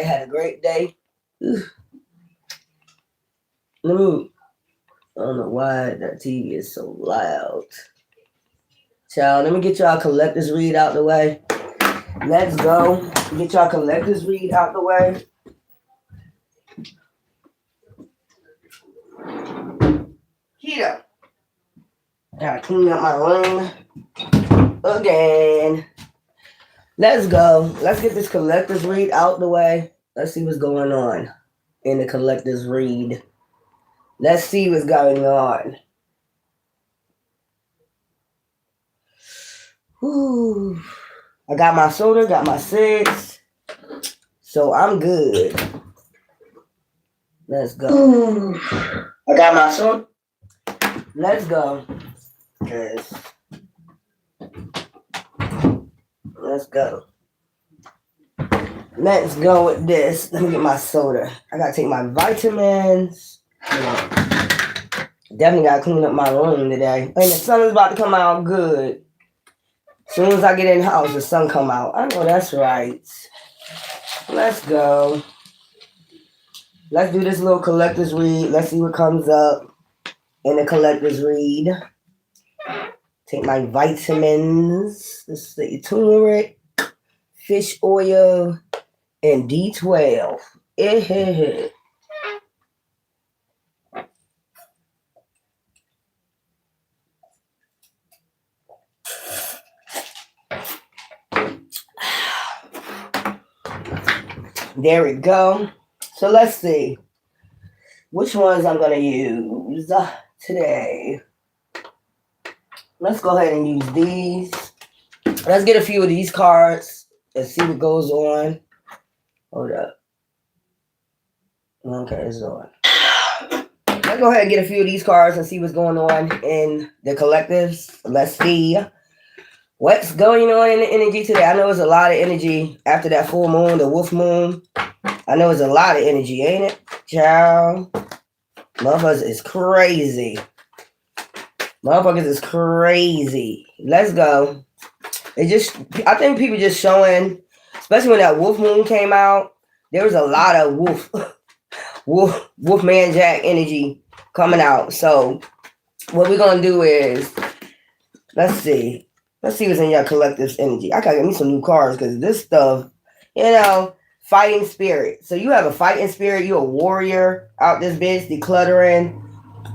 Had a great day. Let me. I don't know why that TV is so loud. Child, let me get y'all collectors read out the way. Let's go. Get y'all collectors read out the way. Here. Gotta clean up my room again. Let's go. Let's get this collector's read out the way. Let's see what's going on in the collector's read. Let's see what's going on. Whew. I got my soda, got my 6. So I'm good. Let's go. I got my soda. Let's go. Let's go. Let's go with this. Let me get my soda. I gotta take my vitamins. Definitely gotta clean up my room today. And the sun is about to come out good. As soon as I get in the house, the sun come out. I know that's right. Let's go. Let's do this little collector's read. Let's see what comes up in the collector's read. Take my vitamins. This is the turmeric, fish oil, and D12. There we go. So let's see which ones I'm going to use today. Let's go ahead and use these. Let's get a few of these cards and see what goes on. Hold up. Okay, it's on. Let's go ahead and get a few of these cards and see what's going on in the collectives. Let's see what's going on in the energy today. I know there's a lot of energy after that full moon, the wolf moon. I know it's a lot of energy, ain't it? Child. Motherfuckers is crazy. Motherfuckers is crazy. Let's go. I think people just showing, especially when that wolf moon came out, there was a lot of Wolfman Jack energy coming out. So what we're gonna do is let's see what's in your collective's energy. I gotta get me some new cards because this stuff, fighting spirit. So you have a fighting spirit. You're a warrior out this bitch, decluttering.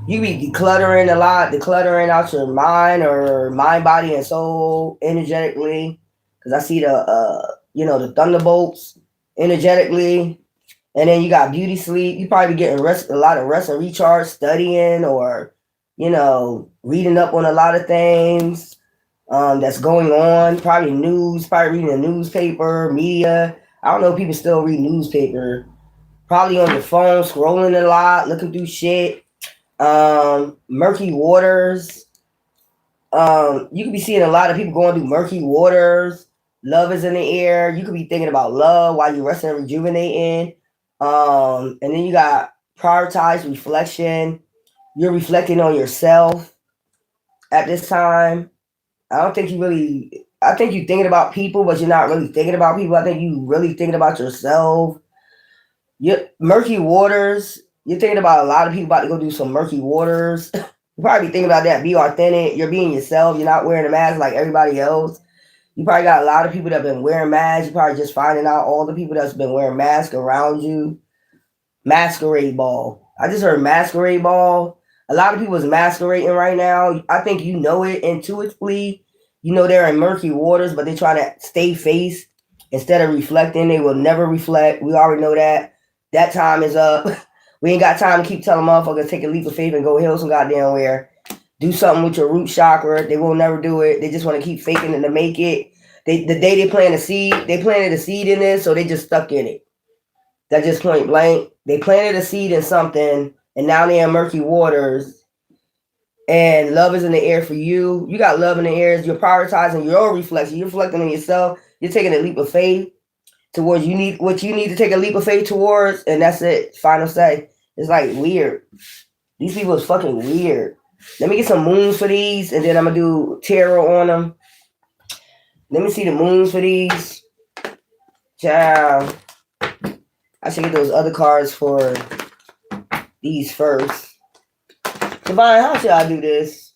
You be decluttering a lot, decluttering out your mind or mind, body, and soul energetically. Because I see the thunderbolts energetically. And then you got beauty sleep. You probably getting a lot of rest and recharge, studying or, reading up on a lot of things that's going on. Probably news, probably reading a newspaper, media. I don't know if people still read newspaper. Probably on your phone, scrolling a lot, looking through shit. Murky waters. You could be seeing a lot of people going through murky waters. Love is in the air. You could be thinking about love while you're resting and rejuvenating. And then you got prioritize reflection. You're reflecting on yourself at this time. I think you're thinking about people, but you're not really thinking about people. I think you really thinking about yourself. Murky waters. You're thinking about a lot of people about to go do some murky waters. You probably thinking about that. Be authentic. You're being yourself. You're not wearing a mask like everybody else. You probably got a lot of people that have been wearing masks. You're probably just finding out all the people that's been wearing masks around you. Masquerade ball. I just heard masquerade ball. A lot of people is masquerading right now. I think you know it intuitively. You know they're in murky waters, but they're trying to stay faced instead of reflecting. They will never reflect. We already know that. That time is up. We ain't got time to keep telling motherfuckers take a leap of faith and go heal some goddamn where. Do something with your root chakra. They will never do it. They just want to keep faking it to make it. The day they planted a seed in this, so they just stuck in it. That's just point blank. They planted a seed in something, and now they're in murky waters. And love is in the air for you. You got love in the air. You're prioritizing your reflection. You're reflecting on yourself. You're taking a leap of faith towards what you need to take a leap of faith towards, and that's it. Final say. It's like weird. These people is fucking weird. Let me get some moons for these, and then I'm going to do tarot on them. Let me see the moons for these. Ciao. I should get those other cards for these first. Divine, how should I do this?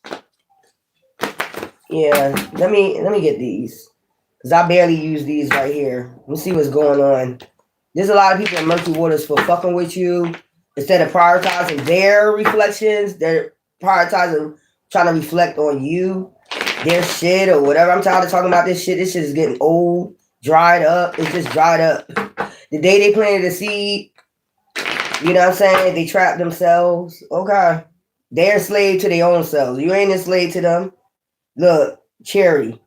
Yeah, let me get these. Because I barely use these right here. Let's see what's going on. There's a lot of people in murky waters for fucking with you. Instead of prioritizing their reflections, they're prioritizing trying to reflect on you, their shit or whatever. I'm tired of talking about this shit. This shit is getting old, dried up. It's just dried up. The day they planted the seed, you know what I'm saying? They trapped themselves. Okay. They're enslaved to their own selves. You ain't enslaved to them. Look, Cherry.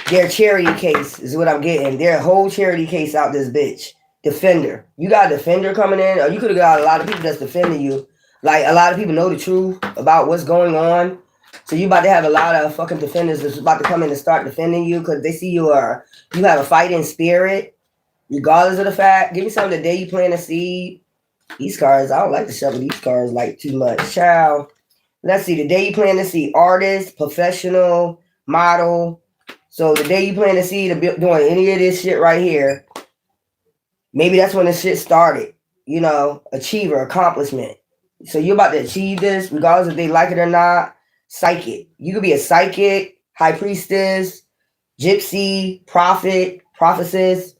Their charity case is what I'm getting. Their whole charity case out this bitch. Defender. You got a defender coming in, or you could have got a lot of people that's defending you. Like, a lot of people know the truth about what's going on. So you about to have a lot of fucking defenders that's about to come in and start defending you because they see you have a fighting spirit, regardless of the fact. Give me some of the day you plant a seed. These cards, I don't like to shovel these cards like too much. Child. Let's see. The day you plant a seed. Artist, professional, model. So the day you plant a seed doing any of this shit right here, maybe that's when the shit started. You know, achiever, accomplishment. So you're about to achieve this, regardless if they like it or not. Psychic. You could be a psychic, high priestess, gypsy, prophet, prophetess.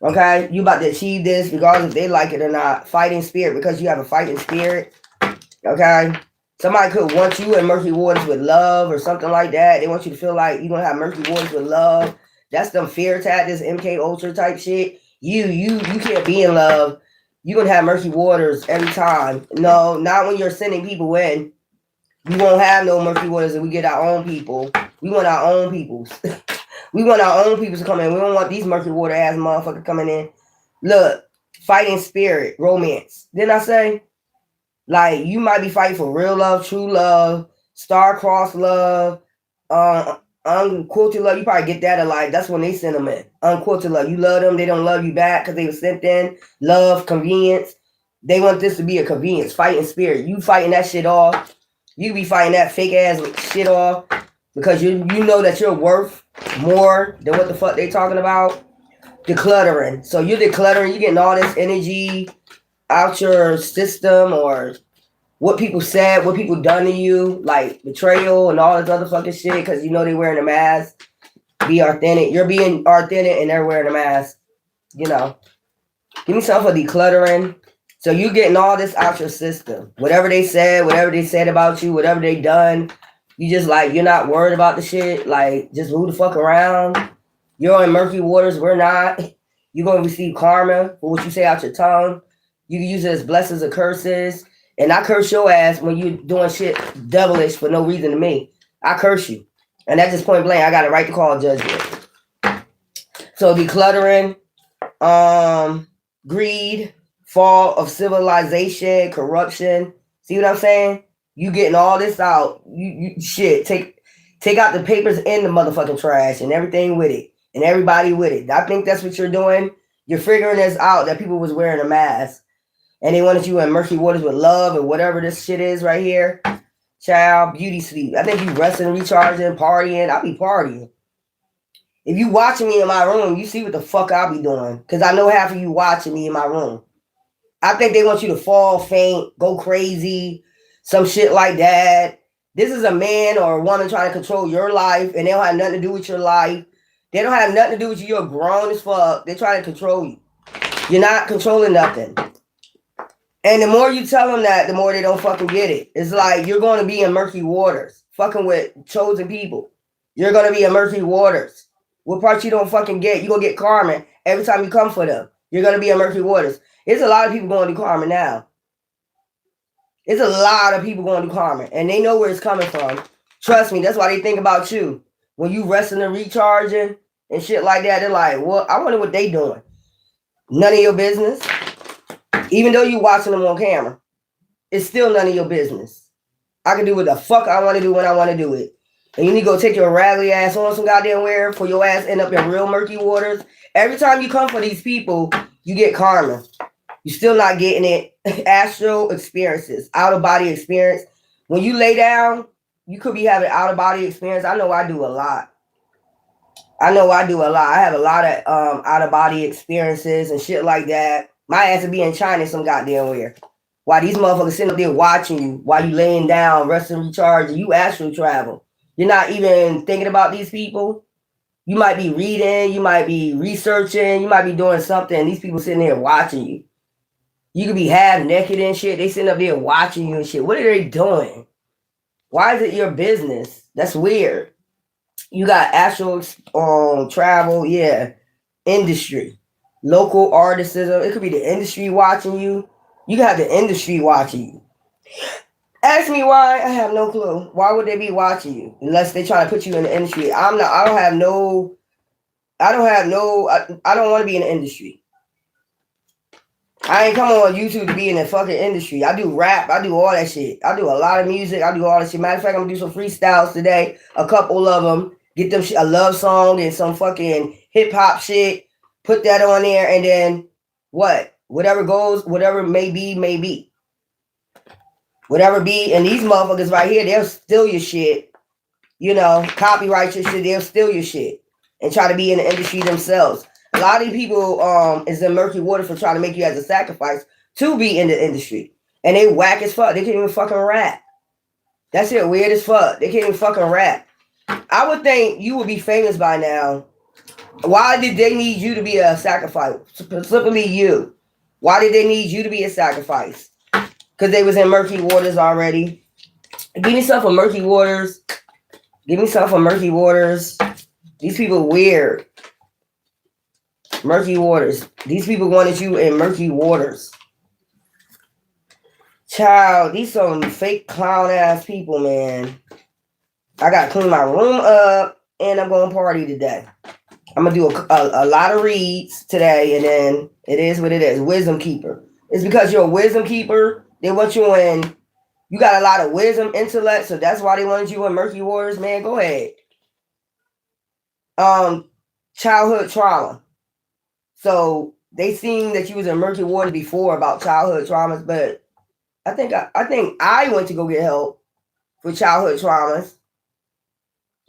Okay? You about to achieve this, regardless if they like it or not. Fighting spirit, because you have a fighting spirit. Okay? Somebody could want you in murky waters with love or something like that. They want you to feel like you're going to have murky waters with love. That's them fear tactics, MK Ultra type shit. You can't be in love. You're going to have murky waters every time. No, not when you're sending people in. We won't have no murky waters if we get our own people. We want our own peoples. We want our own peoples to come in. We don't want these murky water ass motherfuckers coming in. Look, fighting spirit, romance. Didn't I say? Like, you might be fighting for real love, true love, star-crossed love, unquoted love. You probably get that a lot. That's when they send them in. Unquoted love. You love them. They don't love you back because they were sent in. Love, convenience. They want this to be a convenience. Fighting spirit. You fighting that shit off. You be fighting that fake-ass shit off because you know that you're worth more than what the fuck they talking about. Decluttering. So you're decluttering. You're getting all this energy out your system or what people said, what people done to you, like betrayal and all this other fucking shit because you know they wearing a mask. Be authentic. You're being authentic and they're wearing a mask. You know. Give me something for decluttering. So you getting all this out your system. Whatever they said about you, whatever they done, you just like, you're not worried about the shit. Like, just move the fuck around. You're in murky waters. We're not. You're going to receive karma for what you say out your tongue. You can use it as blessings or curses. And I curse your ass when you doing shit devilish for no reason to me. I curse you. And that's just point blank. I got a right to call judgment. So decluttering, greed, fall of civilization, corruption. See what I'm saying? You getting all this out. You shit. Take out the papers in the motherfucking trash and everything with it. And everybody with it. I think that's what you're doing. You're figuring this out that people was wearing a mask. And they wanted you in murky waters with love and whatever this shit is right here. Child, beauty sleep. I think you resting, recharging, partying. I'll be partying. If you watching me in my room, you see what the fuck I'll be doing. Because I know half of you watching me in my room. I think they want you to fall, faint, go crazy, some shit like that. This is a man or a woman trying to control your life, and they don't have nothing to do with your life. They don't have nothing to do with you. You're grown as fuck. They're trying to control you. You're not controlling nothing. And the more you tell them that, the more they don't fucking get it. It's like you're going to be in murky waters, fucking with chosen people. You're going to be in murky waters. What part you don't fucking get? You're going to get karma every time you come for them. You're going to be in murky waters. There's a lot of people going to karma now. There's a lot of people going to karma, and they know where it's coming from. Trust me, that's why they think about you. When you resting and recharging and shit like that, they're like, well, I wonder what they doing. None of your business. Even though you watching them on camera, it's still none of your business. I can do what the fuck I want to do when I want to do it. And you need to go take your raggedy ass on some goddamn wear for your ass end up in real murky waters. Every time you come for these people, you get karma. You're still not getting it. Astral experiences, out of body experience. When you lay down, you could be having out of body experience. I know I do a lot. I know I do a lot. I have a lot of out of body experiences and shit like that. My ass would be in China some goddamn where. While these motherfuckers sitting up there watching you while you laying down, resting, recharging, you astral travel. You're not even thinking about these people. You might be reading, you might be researching, you might be doing something. These people sitting there watching you. You could be half naked and shit. They sitting up there watching you and shit. What are they doing? Why is it your business? That's weird. You got astral travel, yeah, industry, local artists. It could be the industry watching you. You can have the industry watching you. Ask me why. I have no clue. Why would they be watching you unless they try to put you in the industry? I don't have no. I don't want to be in the industry. I ain't come on YouTube to be in the fucking industry. I do rap. I do all that shit. I do a lot of music. I do all that shit. Matter of fact, I'm gonna do some freestyles today. A couple of them. Get them a love song and some fucking hip hop shit. Put that on there, and then what? Whatever goes, whatever may be, may be. Whatever be, and these motherfuckers right here, they'll steal your shit. You know, copyright your shit. They'll steal your shit and try to be in the industry themselves. A lot of these people is in murky water for trying to make you as a sacrifice to be in the industry. And they whack as fuck. They can't even fucking rap. That shit weird as fuck. They can't even fucking rap. I would think you would be famous by now. Why did they need you to be a sacrifice? Specifically you. Why did they need you to be a sacrifice? Because they was in murky waters already. Give me some for murky waters. Give me some for murky waters. These people weird. Murky waters. These people wanted you in murky waters. Child, these some fake clown ass people, man. I gotta clean my room up and I'm going to party today. I'm gonna do a lot of reads today, and then it is what it is. Wisdom keeper. It's because you're a wisdom keeper. They want you in. You got a lot of wisdom, intellect, so that's why they wanted you in murky waters, man. Go ahead. Childhood trauma. So they seen that you was in murky water before about childhood traumas, but I think I went to go get help for childhood traumas.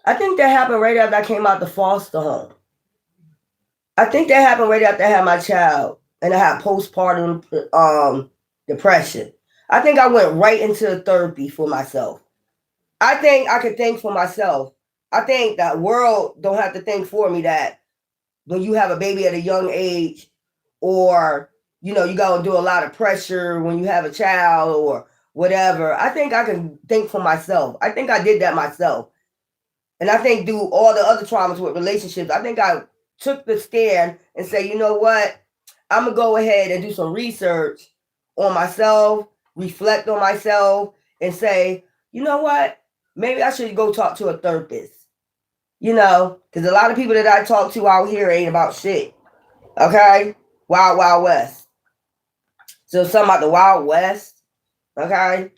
I think that happened right after I came out the foster home. I think that happened right after I had my child and I had postpartum depression. I think I went right into therapy for myself. I think I could think for myself. I think that world don't have to think for me that when you have a baby at a young age, or you know, you gotta do a lot of pressure when you have a child or whatever. I think I can think for myself. I think I did that myself. And I think through all the other traumas with relationships, I think I took the stand and say, you know what? I'm gonna go ahead and do some research on myself, reflect on myself, and say, you know what? Maybe I should go talk to a therapist. You know, because a lot of people that I talk to out here ain't about shit. Okay? Wild, Wild West. So something about the Wild West. Okay?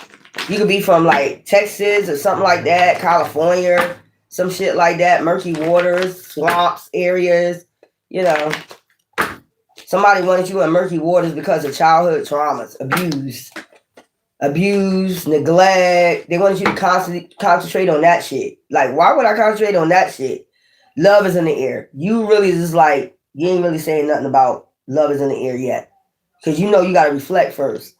You could be from like Texas or something like that, California, some shit like that, murky waters, swamps, areas, you know. Somebody wanted you in murky waters because of childhood traumas, abuse, neglect. They wanted you to constantly concentrate on that shit. Like, why would I concentrate on that shit? Love is in the air. You really just like, you ain't really saying nothing about love is in the air yet. Because you know you got to reflect first.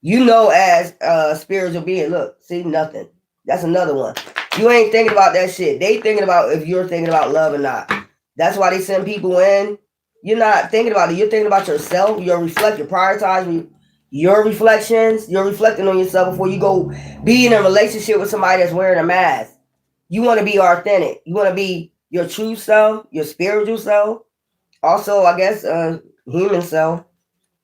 You know, as a spiritual being, look, see, nothing. That's another one. You ain't thinking about that shit. They thinking about if you're thinking about love or not. That's why they send people in. You're not thinking about it. You're thinking about yourself. You're reflecting, prioritize your reflections. You're reflecting on yourself before you go be in a relationship with somebody that's wearing a mask. You want to be authentic. You want to be your true self, your spiritual self. Also, I guess, human self.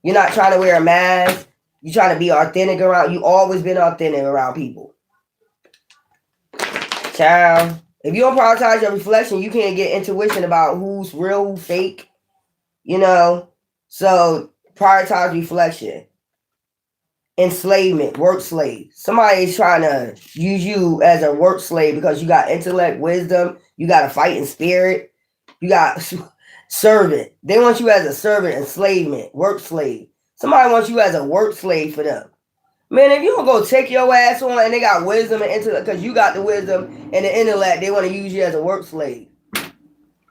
You're not trying to wear a mask. You're trying to be authentic around. You always been authentic around people. Child, if you don't prioritize your reflection, you can't get intuition about who's real, who's fake. You know, so prioritize reflection. Enslavement, work slave. Somebody's trying to use you as a work slave because you got intellect, wisdom, you got a fighting spirit, you got servant. They want you as a servant, enslavement, work slave. Somebody wants you as a work slave for them. Man, if you don't go take your ass on and they got wisdom and intellect, because you got the wisdom and the intellect, they want to use you as a work slave.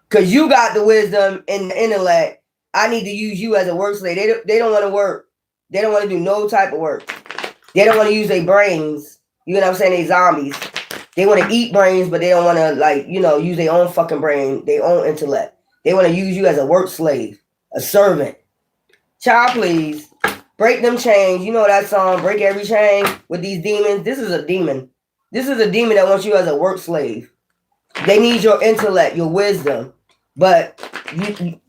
Because you got the wisdom and the intellect. I need to use you as a work slave. They don't want to work. They don't want to do no type of work. They don't want to use their brains. You know what I'm saying? They zombies. They want to eat brains, but they don't want to, like, you know, use their own fucking brain, their own intellect. They want to use you as a work slave, a servant. Child, please. Break them chains. You know that song, Break Every Chain, with these demons. This is a demon. This is a demon that wants you as a work slave. They need your intellect, your wisdom. But,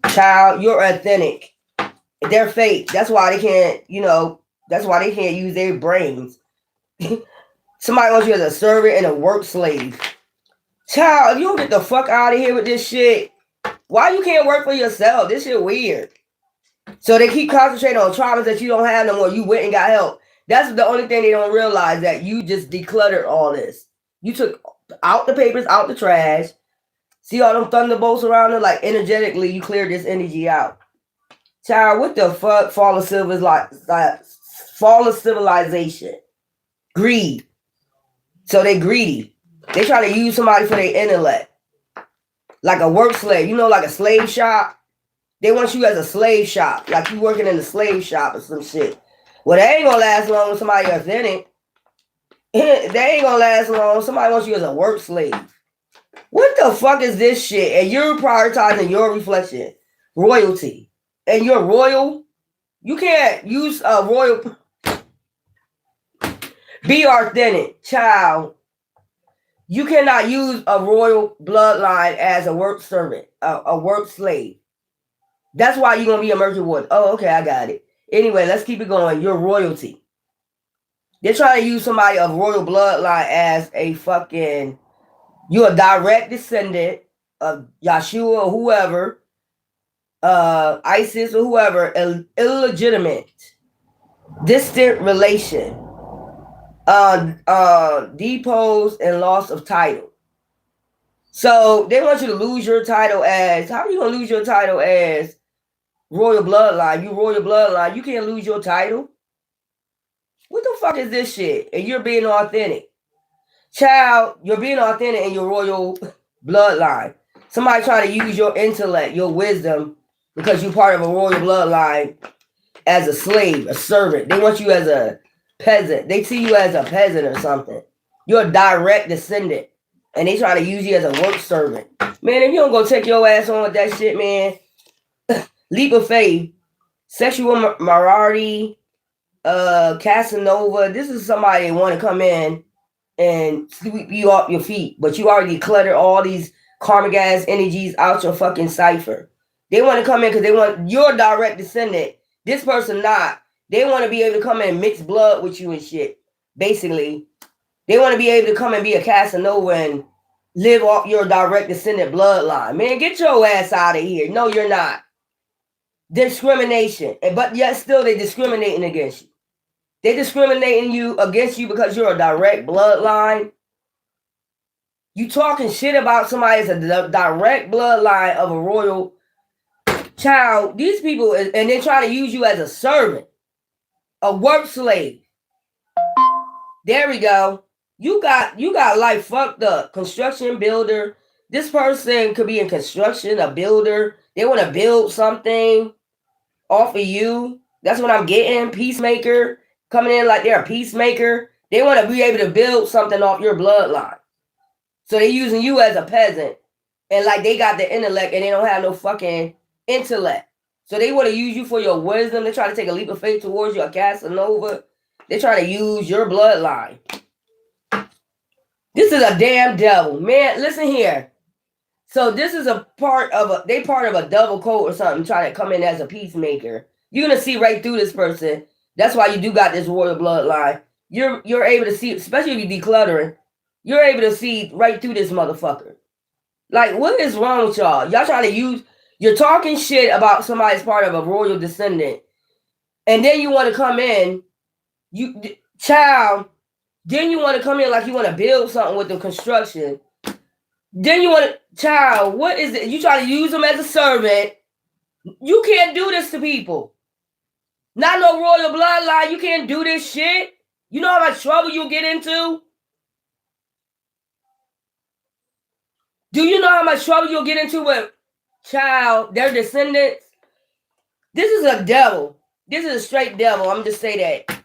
child, you're authentic. They're fake. That's why they can't, you know, that's why they can't use their brains. Somebody wants you as a servant and a work slave. Child, if you don't get the fuck out of here with this shit, why you can't work for yourself? This shit weird. So they keep concentrating on traumas that you don't have no more. You went and got help. That's the only thing they don't realize, that you just decluttered all this. You took out the papers, out the trash. See all them thunderbolts around it? Like, energetically, you cleared this energy out. Child, what the fuck? Fall of civilization. Greed. So they greedy. They try to use somebody for their intellect. Like a work slave. You know, like a slave shop? They want you as a slave shop. Like you working in a slave shop or some shit. Well, they ain't gonna last long with somebody authentic. They ain't gonna last long. Somebody wants you as a work slave. What the fuck is this shit? And you're prioritizing your reflection. Royalty. And you're royal. You can't use a royal. Be authentic, child. You cannot use a royal bloodline as a work servant, a work slave. That's why you're going to be a merchant warden. Oh, okay, I got it. Anyway, let's keep it going. You're royalty. They're trying to use somebody of royal bloodline as a fucking... You're a direct descendant of Yeshua or whoever, ISIS or whoever, illegitimate, distant relation, deposed and loss of title. So they want you to lose your title as... How are you going to lose your title as royal bloodline? You royal bloodline. You can't lose your title. What the fuck is this shit? And you're being authentic. Child, you're being authentic in your royal bloodline. Somebody trying to use your intellect, your wisdom, because you're part of a royal bloodline as a slave, a servant. They want you as a peasant. They see you as a peasant or something. You're a direct descendant. And they try to use you as a work servant. Man, if you don't go take your ass on with that shit, man, leap of faith, sexual morality, Casanova, this is somebody that want to come in and sweep you off your feet, but you already cluttered all these karmic ass energies out your fucking cipher. They want to come in because they want your direct descendant. This person not. They want to be able to come in and mix blood with you and shit. Basically, they want to be able to come and be a Casanova and live off your direct descendant bloodline. Man, get your ass out of here. No, you're not. Discrimination. But yet still they discriminating against you. They discriminating against you because you're a direct bloodline. You talking shit about somebody as a direct bloodline of a royal child. These people, and they try to use you as a servant, a work slave. There we go. You got life fucked up. Construction builder. This person could be in construction, a builder. They want to build something off of you. That's what I'm getting. Peacemaker. Coming in like they're a peacemaker. They want to be able to build something off your bloodline. So they're using you as a peasant. And like they got the intellect and they don't have no fucking intellect. So they want to use you for your wisdom. They try to take a leap of faith towards you, a Casanova. They try to use your bloodline. This is a damn devil. Man, listen here. So this is a part of a double coat or something, trying to come in as a peacemaker. You're going to see right through this person. That's why you do got this royal bloodline. You're able to see, especially if you're decluttering, you're able to see right through this motherfucker. Like, what is wrong with y'all? Y'all trying to you're talking shit about somebody's part of a royal descendant. And then you want to come in, then you want to come in like you want to build something with the construction. Then you want to, what is it? You try to use them as a servant. You can't do this to people. Not no royal bloodline. You can't do this shit. You know how much trouble you'll get into? Do you know how much trouble you'll get into with child, their descendants. This is a devil. This is a straight devil. I'm just say that.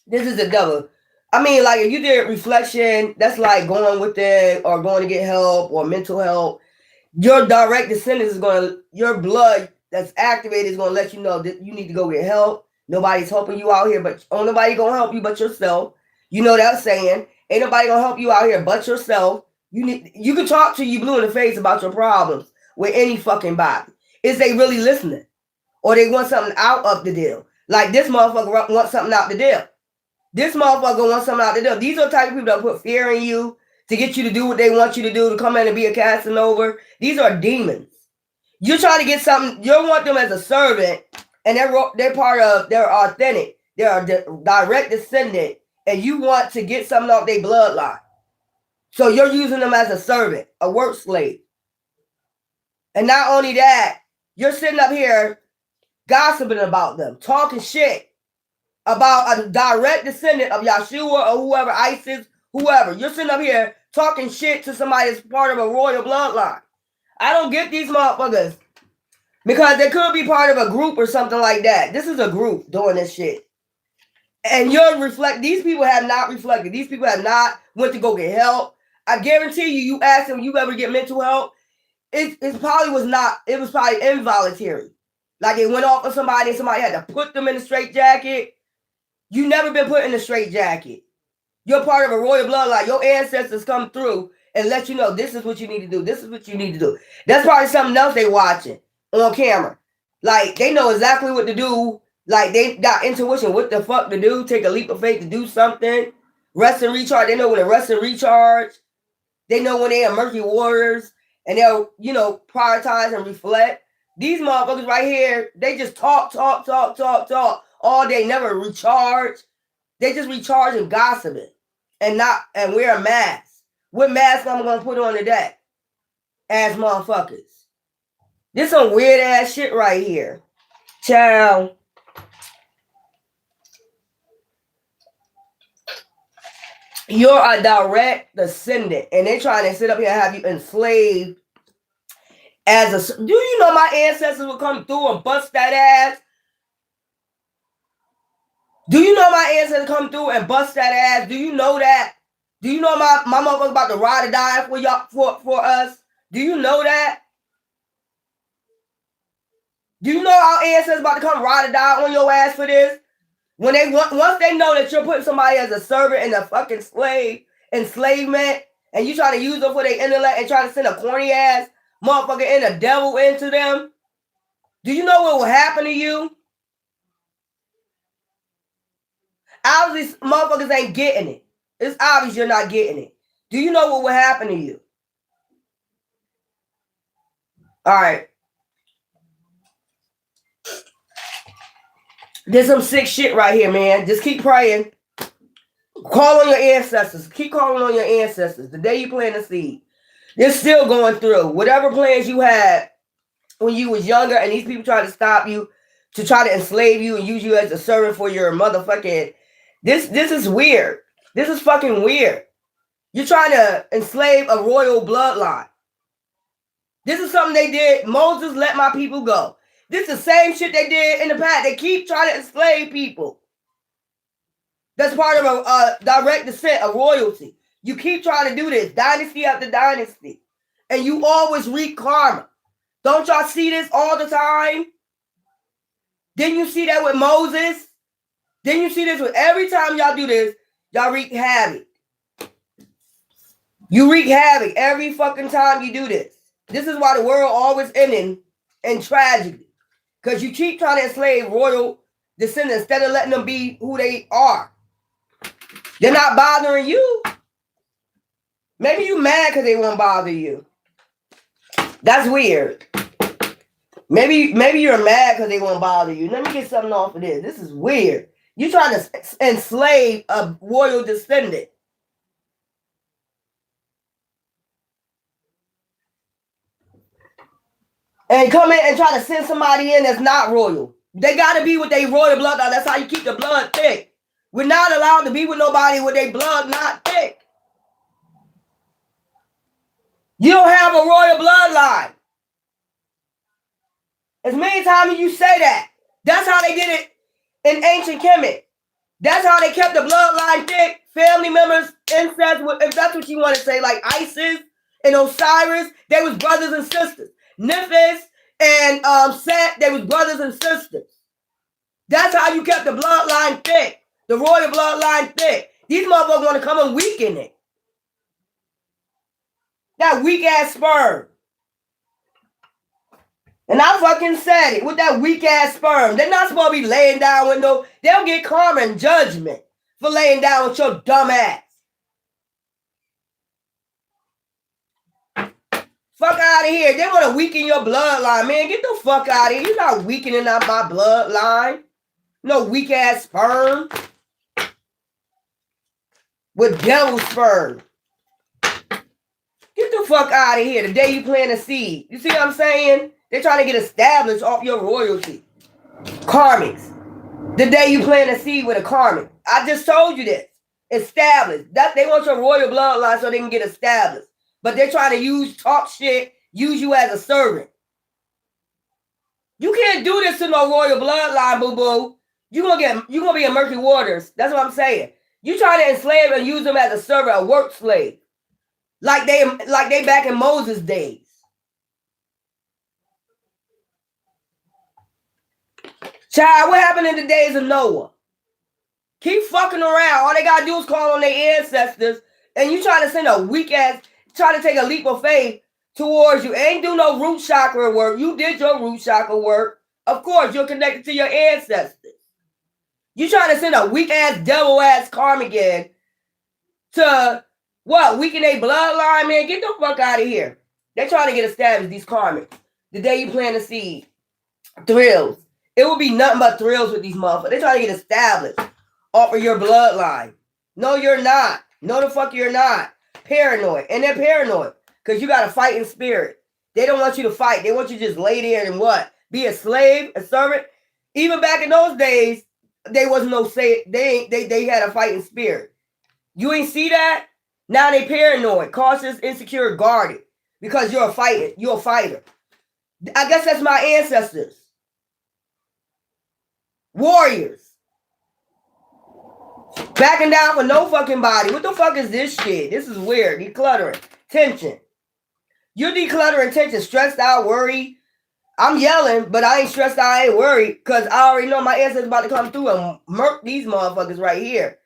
This is a devil. I mean, like if you did reflection, that's like going with it or going to get help or mental help. Your direct descendants is gonna, your blood that's activated is gonna let you know that you need to go get help. Nobody's helping you out here, but ain't nobody gonna help you but yourself. You know that saying. Ain't nobody gonna help you out here but yourself. You can talk to you blue in the face about your problems with any fucking body. Is they really listening? Or they want something out of the deal? Like this motherfucker wants something out the deal. This motherfucker wants something out the deal. These are the type of people that put fear in you to get you to do what they want you to do, to come in and be a Casanova. These are demons. You're trying to get something, you want them as a servant, and they're part of, they're authentic, they're a direct descendant, and you want to get something off their bloodline. So you're using them as a servant, a work slave. And not only that, you're sitting up here gossiping about them, talking shit about a direct descendant of Yeshua or whoever, ISIS, whoever. You're sitting up here talking shit to somebody that's part of a royal bloodline. I don't get these motherfuckers because they could be part of a group or something like that. This is a group doing this shit. And these people have not reflected. These people have not went to go get help. I guarantee you ask them, you ever get mental help? It probably was not, it was probably involuntary. Like it went off of somebody and somebody had to put them in a straitjacket. You never been put in a straitjacket. You're part of a royal bloodline. Your ancestors come through and let you know this is what you need to do. This is what you need to do. That's probably something else they watching on camera. Like they know exactly what to do. Like they got intuition, what the fuck to do. Take a leap of faith to do something. Rest and recharge. They know when to rest and recharge. They know when they are murky waters and they'll, prioritize and reflect. These motherfuckers right here, they just talk all day, never recharge. They just recharge and gossiping and wear a mask. What mask I'm gonna put on today? Ass motherfuckers. This some weird ass shit right here. Child. You're a direct descendant, and they're trying to sit up here and have you enslaved as a. Do you know my ancestors would come through and bust that ass? Do you know my ancestors come through and bust that ass? Do you know that? Do you know my motherfuckers about to ride or die for y'all for us? Do you know that? Do you know our ancestors about to come ride or die on your ass for this? When once they know that you're putting somebody as a servant in a fucking enslavement, and you try to use them for their intellect and try to send a corny ass motherfucker and a devil into them, do you know what will happen to you? Obviously, motherfuckers ain't getting it. It's obvious you're not getting it. Do you know what will happen to you? All right. There's some sick shit right here, man. Just keep praying. Call on your ancestors. Keep calling on your ancestors. The day you plant a seed, they're still going through. Whatever plans you had when you was younger and these people try to stop you, to try to enslave you and use you as a servant for your motherfucking... This is weird. This is fucking weird. You're trying to enslave a royal bloodline. This is something they did. Moses let my people go. This is the same shit they did in the past. They keep trying to enslave people. That's part of a direct descent, a royalty. You keep trying to do this, dynasty after dynasty. And you always reap karma. Don't y'all see this all the time? Didn't you see that with Moses? Didn't you see this with every time y'all do this, y'all wreak havoc. You wreak havoc every fucking time you do this. This is why the world always ending in tragedy. Because you keep trying to enslave royal descendants instead of letting them be who they are. They're not bothering you. Maybe you mad because they won't bother you. That's weird. Maybe you're mad because they won't bother you. Let me get something off of this. This is weird. You trying to enslave a royal descendant. And come in and try to send somebody in that's not royal. They got to be with their royal blood. That's how you keep the blood thick. We're not allowed to be with nobody with their blood not thick. You don't have a royal bloodline. As many times as you say that. That's how they did it in ancient Kemet. That's how they kept the bloodline thick. Family members, incest, if that's what you want to say, like Isis and Osiris, they was brothers and sisters. Nephis and Set, they was brothers and sisters. That's how you kept the bloodline thick. The royal bloodline thick. These motherfuckers want to come and weaken it. That weak ass sperm. And I fucking said it with that weak ass sperm. They're not supposed to be laying down with no. They'll get karma and judgment for laying down with your dumb ass. Fuck out of here. They want to weaken your bloodline, man. Get the fuck out of here. You're not weakening out my bloodline. No weak ass sperm. With devil sperm. Get the fuck out of here the day you plant a seed. You see what I'm saying? They're trying to get established off your royalty. Karmics. The day you plant a seed with a karmic. I just told you this. Established. That they want your royal bloodline so they can get established. But they're trying to talk shit, use you as a servant. You can't do this to no royal bloodline, boo-boo. You're gonna be in murky waters. That's what I'm saying. You try to enslave and use them as a servant, a work slave. Like they back in Moses' days. Child, what happened in the days of Noah? Keep fucking around. All they gotta do is call on their ancestors, and you try to send a weak ass, try to take a leap of faith towards you. Ain't do no root chakra work. You did your root chakra work. Of course, you're connected to your ancestors. You trying to send a weak ass, devil ass karmic in to what? Weaken their bloodline, man? Get the fuck out of here. They're trying to get established, these karmics. The day you plant a seed. Thrills. It will be nothing but thrills with these motherfuckers. They're trying to get established off of your bloodline. No, you're not. No, the fuck you're not. Paranoid. And they're paranoid because you got a fighting spirit. They don't want you to fight. They want you to just lay there and what? Be a slave, a servant. Even back in those days, they wasn't no say. They had a fighting spirit. You ain't see that? Now they paranoid, cautious, insecure, guarded because you're a fighter. You're a fighter. I guess that's my ancestors. Warriors. Backing down for no fucking body. What the fuck is this shit? This is weird. Decluttering. Tension. You're decluttering tension. Stressed out, worried. I'm yelling, but I ain't stressed out. I ain't worried because I already know my ancestors about to come through and murk these motherfuckers right here.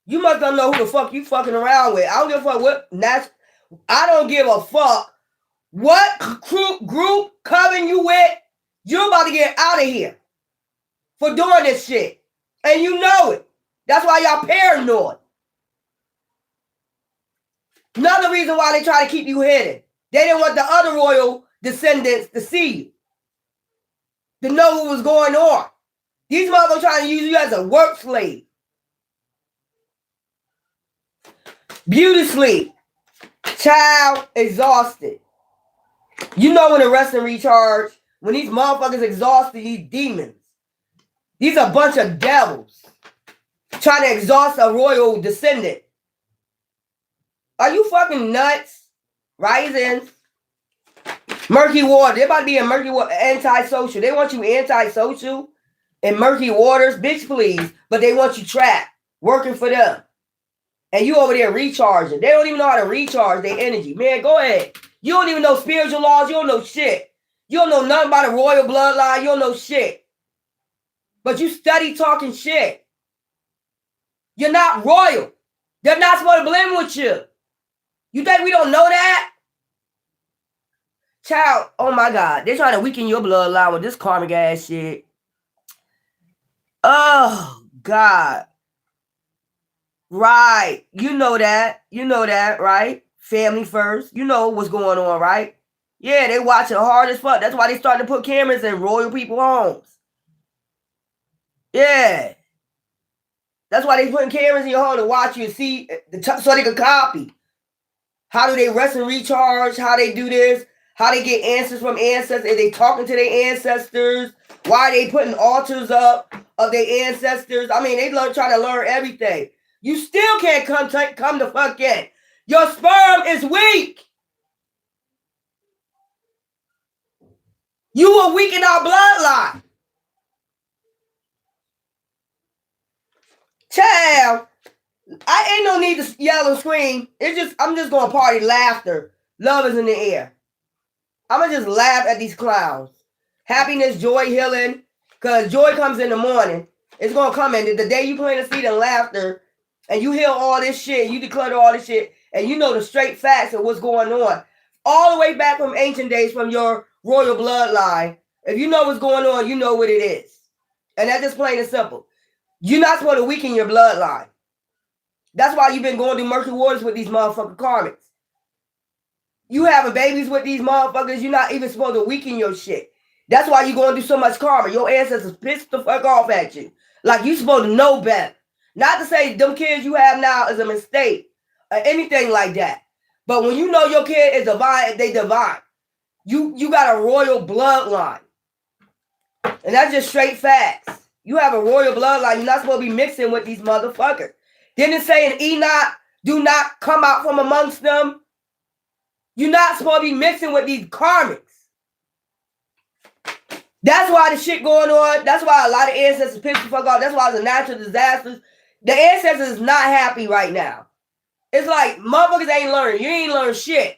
You must don't know who the fuck you fucking around with. I don't give a fuck what. I don't give a fuck what group coven you with. You're about to get out of here for doing this shit. And you know it. That's why y'all paranoid. Another reason why they try to keep you hidden. They didn't want the other royal descendants to see you. To know what was going on. These motherfuckers trying to use you as a work slave. Beauty sleep. Child exhausted. You know when the rest and recharge. When these motherfuckers exhausted, these demons. These are a bunch of devils. Trying to exhaust a royal descendant. Are you fucking nuts? Risings. Murky water. They're about to be in murky water. Antisocial. They want you antisocial. In murky waters. Bitch, please. But they want you trapped. Working for them. And you over there recharging. They don't even know how to recharge their energy. Man, go ahead. You don't even know spiritual laws. You don't know shit. You don't know nothing about a royal bloodline. You don't know shit. But you study talking shit. You're not royal. They're not supposed to blend with you. You think we don't know that? Child, oh my God. They're trying to weaken your bloodline with this karmic ass shit. Oh, God. Right. You know that. You know that, right? Family first. You know what's going on, right? Yeah, they watching hard as fuck. That's why they starting to put cameras in royal people homes. Yeah. That's why they putting cameras in your home to watch you and see so they can copy. How do they rest and recharge? How they do this? How they get answers from ancestors? Are they talking to their ancestors? Why are they putting altars up of their ancestors? I mean, they trying to learn everything. You still can't come the fuck in. Your sperm is weak. You will weaken our bloodline. Child, I ain't no need to yell and scream. I'm just gonna party laughter. Love is in the air. I'm gonna just laugh at these clowns. Happiness, joy, healing. Cause joy comes in the morning. It's gonna come in. The day you plant a seed of laughter and you heal all this shit, you declutter all this shit, and you know the straight facts of what's going on. All the way back from ancient days, from your royal bloodline. If you know what's going on, you know what it is. And that's just plain and simple. You're not supposed to weaken your bloodline. That's why you've been going through murky waters with these motherfucking karmics. You having babies with these motherfuckers, you're not even supposed to weaken your shit. That's why you're going through so much karma. Your ancestors pissed the fuck off at you. Like you supposed to know better. Not to say them kids you have now is a mistake or anything like that. But when you know your kid is divine, they divine. You got a royal bloodline. And that's just straight facts. You have a royal bloodline. You're not supposed to be mixing with these motherfuckers. Didn't it say in Enoch, do not come out from amongst them? You're not supposed to be mixing with these karmics. That's why the shit going on. That's why a lot of ancestors piss the fuck off. That's why the natural disasters. The ancestors is not happy right now. It's like motherfuckers ain't learning. You ain't learned shit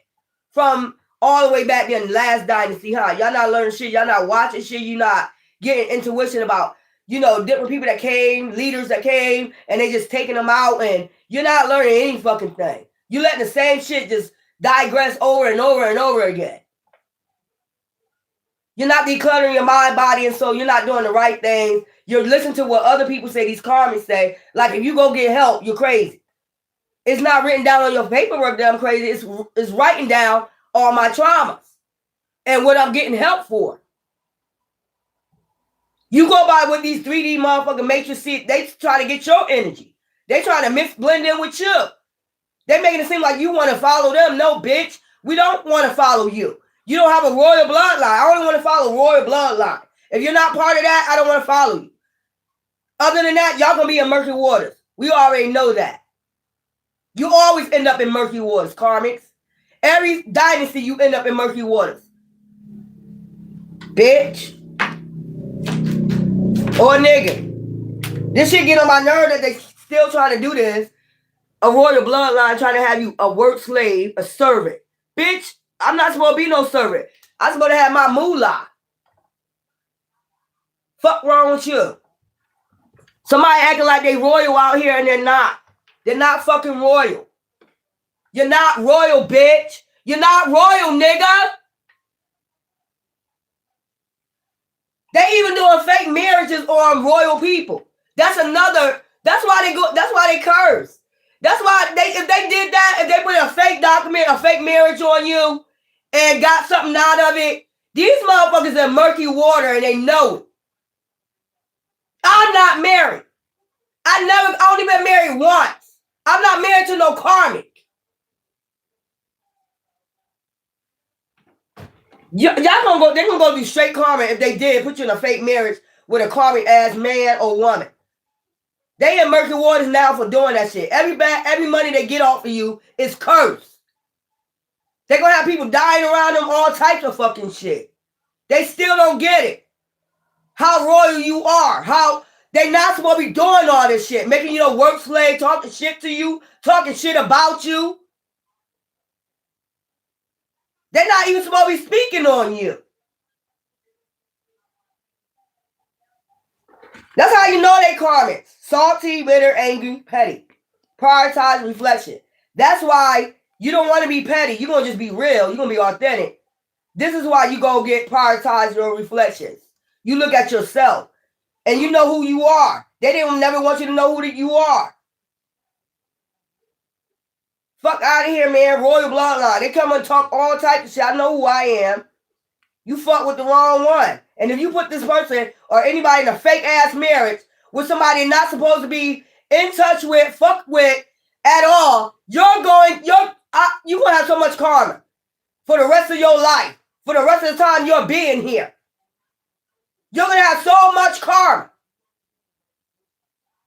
from all the way back then, last dynasty, huh? Y'all not learning shit. Y'all not watching shit. You not getting intuition about, different people that came, leaders that came, and they just taking them out, and you're not learning any fucking thing. You letting the same shit just digress over and over and over again. You're not decluttering your mind, body, and soul. You're not doing the right things. You're listening to what other people say, these karmics say. Like, if you go get help, you're crazy. It's not written down on your paperwork that I'm crazy. It's writing down all my traumas and what I'm getting help for. You go by with these 3D motherfucking matrix see, they try to get your energy. They trying to blend in with you. They making it seem like you want to follow them. No, bitch. We don't want to follow you. You don't have a royal bloodline. I only want to follow royal bloodline. If you're not part of that, I don't want to follow you. Other than that, y'all going to be in murky waters. We already know that. You always end up in murky waters, karmics. Every dynasty, you end up in murky waters. Bitch. Or nigga. This shit get on my nerve that they still trying to do this. A royal bloodline trying to have you a work slave, a servant. Bitch, I'm not supposed to be no servant. I'm supposed to have my moolah. Fuck wrong with you? Somebody acting like they royal out here and they're not. They're not fucking royal. You're not royal, bitch. You're not royal, nigga. They even doing fake marriages on royal people. That's why they curse. That's why if they did that, if they put a fake document, a fake marriage on you and got something out of it, these motherfuckers in murky water and they know it. I'm not married. I only been married once. I'm not married to no karmic. Y'all they're gonna go do straight karma if they did put you in a fake marriage with a karmic ass man or woman. They in murky waters now for doing that shit. Every money they get off of you is cursed. They're gonna have people dying around them, all types of fucking shit. They still don't get it. How royal you are. How they not supposed to be doing all this shit. Making you a work slave, talking shit to you, talking shit about you. They're not even supposed to be speaking on you. That's how you know they karmics. Salty, bitter, angry, petty. Prioritize reflection. That's why you don't want to be petty. You're going to just be real. You're going to be authentic. This is why you go get prioritize your reflections. You look at yourself and you know who you are. They didn't never want you to know who you are. Fuck out of here, man. Royal bloodline. They come and talk all types of shit. I know who I am. You fuck with the wrong one. And if you put this person or anybody in a fake ass marriage with somebody not supposed to be in touch with, fuck with at all, you're gonna have so much karma for the rest of your life, for the rest of the time you're being here. You're gonna have so much karma.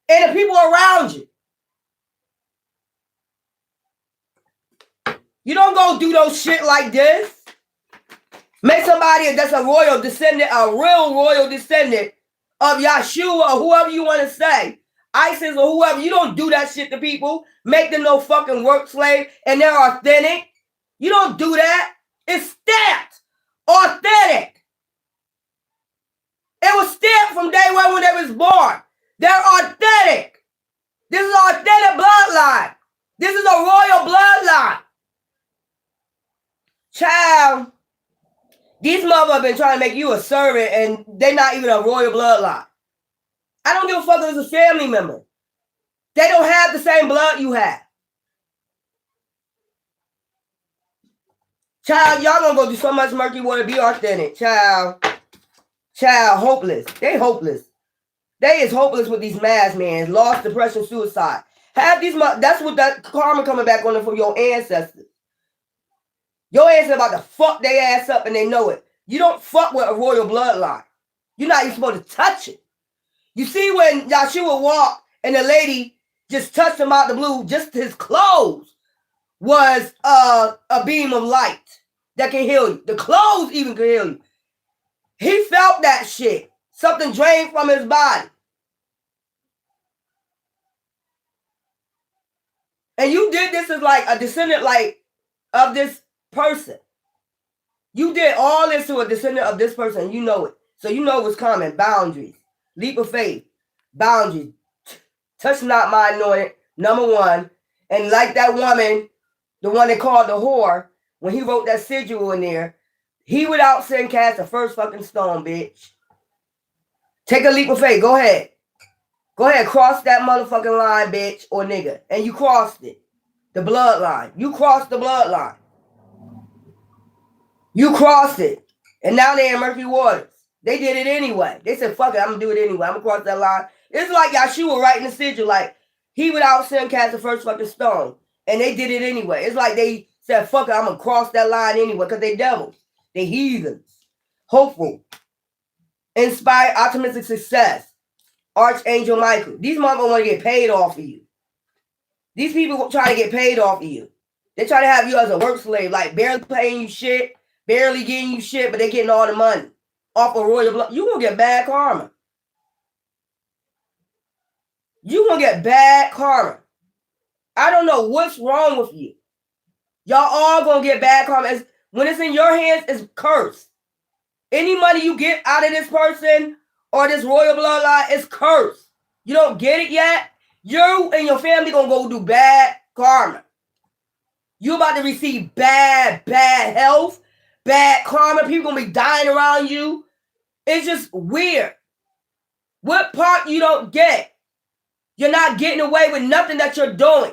And the people around you. You don't go do those shit like this. Make somebody that's a royal descendant, a real royal descendant of Yeshua or whoever you want to say, ISIS or whoever. You don't do that shit to people. Make them no fucking work slave and they're authentic. You don't do that. It's stamped. Authentic. It was stamped from day one when they was born. They're authentic. This is an authentic bloodline. This is a royal bloodline. Child, these motherfuckers been trying to make you a servant and they're not even a royal bloodline. I don't give a fuck if it's a family member. They don't have the same blood you have. Child, y'all gonna go do so much murky water, be authentic. Child, hopeless. They hopeless. They is hopeless with these mass men. Lost, depression, suicide. Have these, that's what that karma coming back on them from your ancestors. Your ancestors about to fuck their ass up and they know it. You don't fuck with a royal bloodline. You're not even supposed to touch it. You see when Yeshua walked and the lady just touched him out the blue, just his clothes was a beam of light that can heal you. The clothes even can heal you. He felt that shit. Something drained from his body. And you did this as like a descendant like of this person. You did all this to a descendant of this person. You know it. So you know what's coming. Boundaries. Leap of faith. Boundaries. Touch not my anointed. Number one. And like that woman, the one they called the whore, when he wrote that sigil in there, he without sin cast the first fucking stone, bitch. Take a leap of faith. Go ahead. Go ahead. Cross that motherfucking line, bitch or nigga. And you crossed it. The bloodline. You crossed the bloodline. You crossed it. And now they're in murky waters. They did it anyway. They said, fuck it, I'm going to do it anyway. I'm going to cross that line. It's like Yeshua writing the sigil, like, he without sin cast the first fucking stone. And they did it anyway. It's like they said, fuck it, I'm going to cross that line anyway, because they devils. They heathens. Hopeful. Inspired, optimistic success. Archangel Michael. These motherfuckers want to get paid off of you. These people try to get paid off of you. They try to have you as a work slave, like barely paying you shit, barely getting you shit, but they getting all the money off of royal blood. You gonna get bad karma. You gonna get bad karma. I don't know what's wrong with you. Y'all all gonna get bad karma. When it's in your hands, it's cursed. Any money you get out of this person or this royal bloodline is cursed. You don't get it yet? You and your family gonna go do bad karma. You about to receive bad health, bad karma. People gonna be dying around you. It's just weird. What part you don't get? You're not getting away with nothing that you're doing.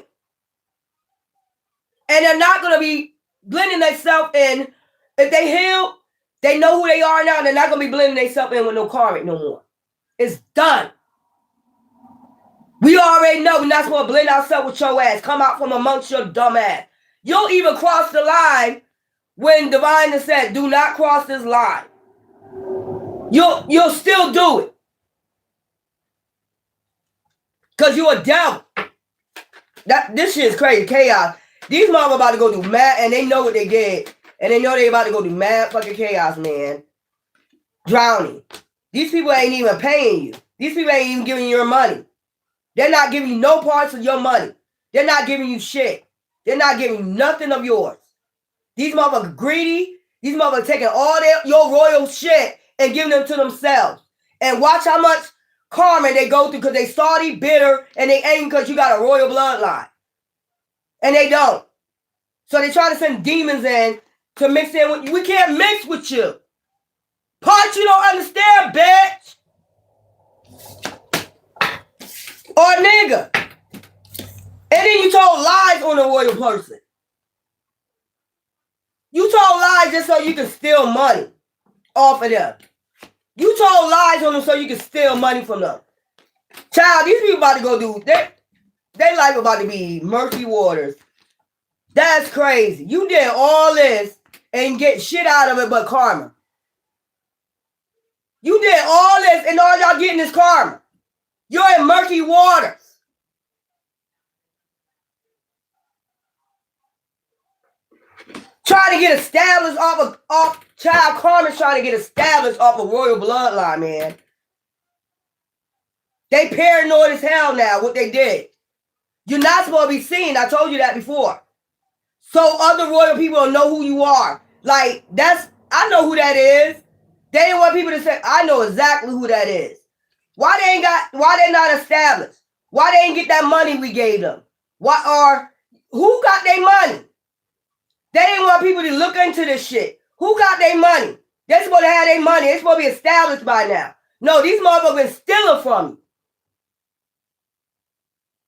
And they're not gonna be blending themselves in. If they heal, they know who they are now. They're not gonna be blending themselves in with no karmic no more. It's done. We already know we're not supposed to blend ourselves with your ass. Come out from amongst your dumb ass. You'll even cross the line when Divine has said, do not cross this line. You'll still do it. Because you're a devil. This shit is crazy. Chaos. These motherfuckers about to go do mad, and they know what they did. And they know they about to go do mad fucking chaos, man. Drowning. These people ain't even paying you. These people ain't even giving you your money. They're not giving you no parts of your money. They're not giving you shit. They're not giving you nothing of yours. These motherfuckers greedy. These motherfuckers taking all your royal shit and giving them to themselves. And watch how much karma they go through because they salty, bitter, and they angry because you got a royal bloodline. And they don't. So they try to send demons in to mix in with you. We can't mix with you. Part you don't understand, bitch. Or nigga. And then you told lies on a royal person. You told lies just so you can steal money off of them. You told lies on them so you can steal money from them. Child, these people about to go do, their life about to be murky waters. That's crazy. You did all this and get shit out of it but karma. You did all this and all y'all getting is karma. You're in murky waters. trying to get established off Child Carmen's trying to get established off a royal bloodline, man. They paranoid as hell now, what they did. You're not supposed to be seen. I told you that before. So other royal people don't know who you are. Like, I know who that is. They didn't want people to say, I know exactly who that is. Why they not established? Why they ain't get that money we gave them? Who got their money? They didn't want people to look into this shit. Who got their money? They're supposed to have their money. They're supposed to be established by now. No, these motherfuckers been stealing from you.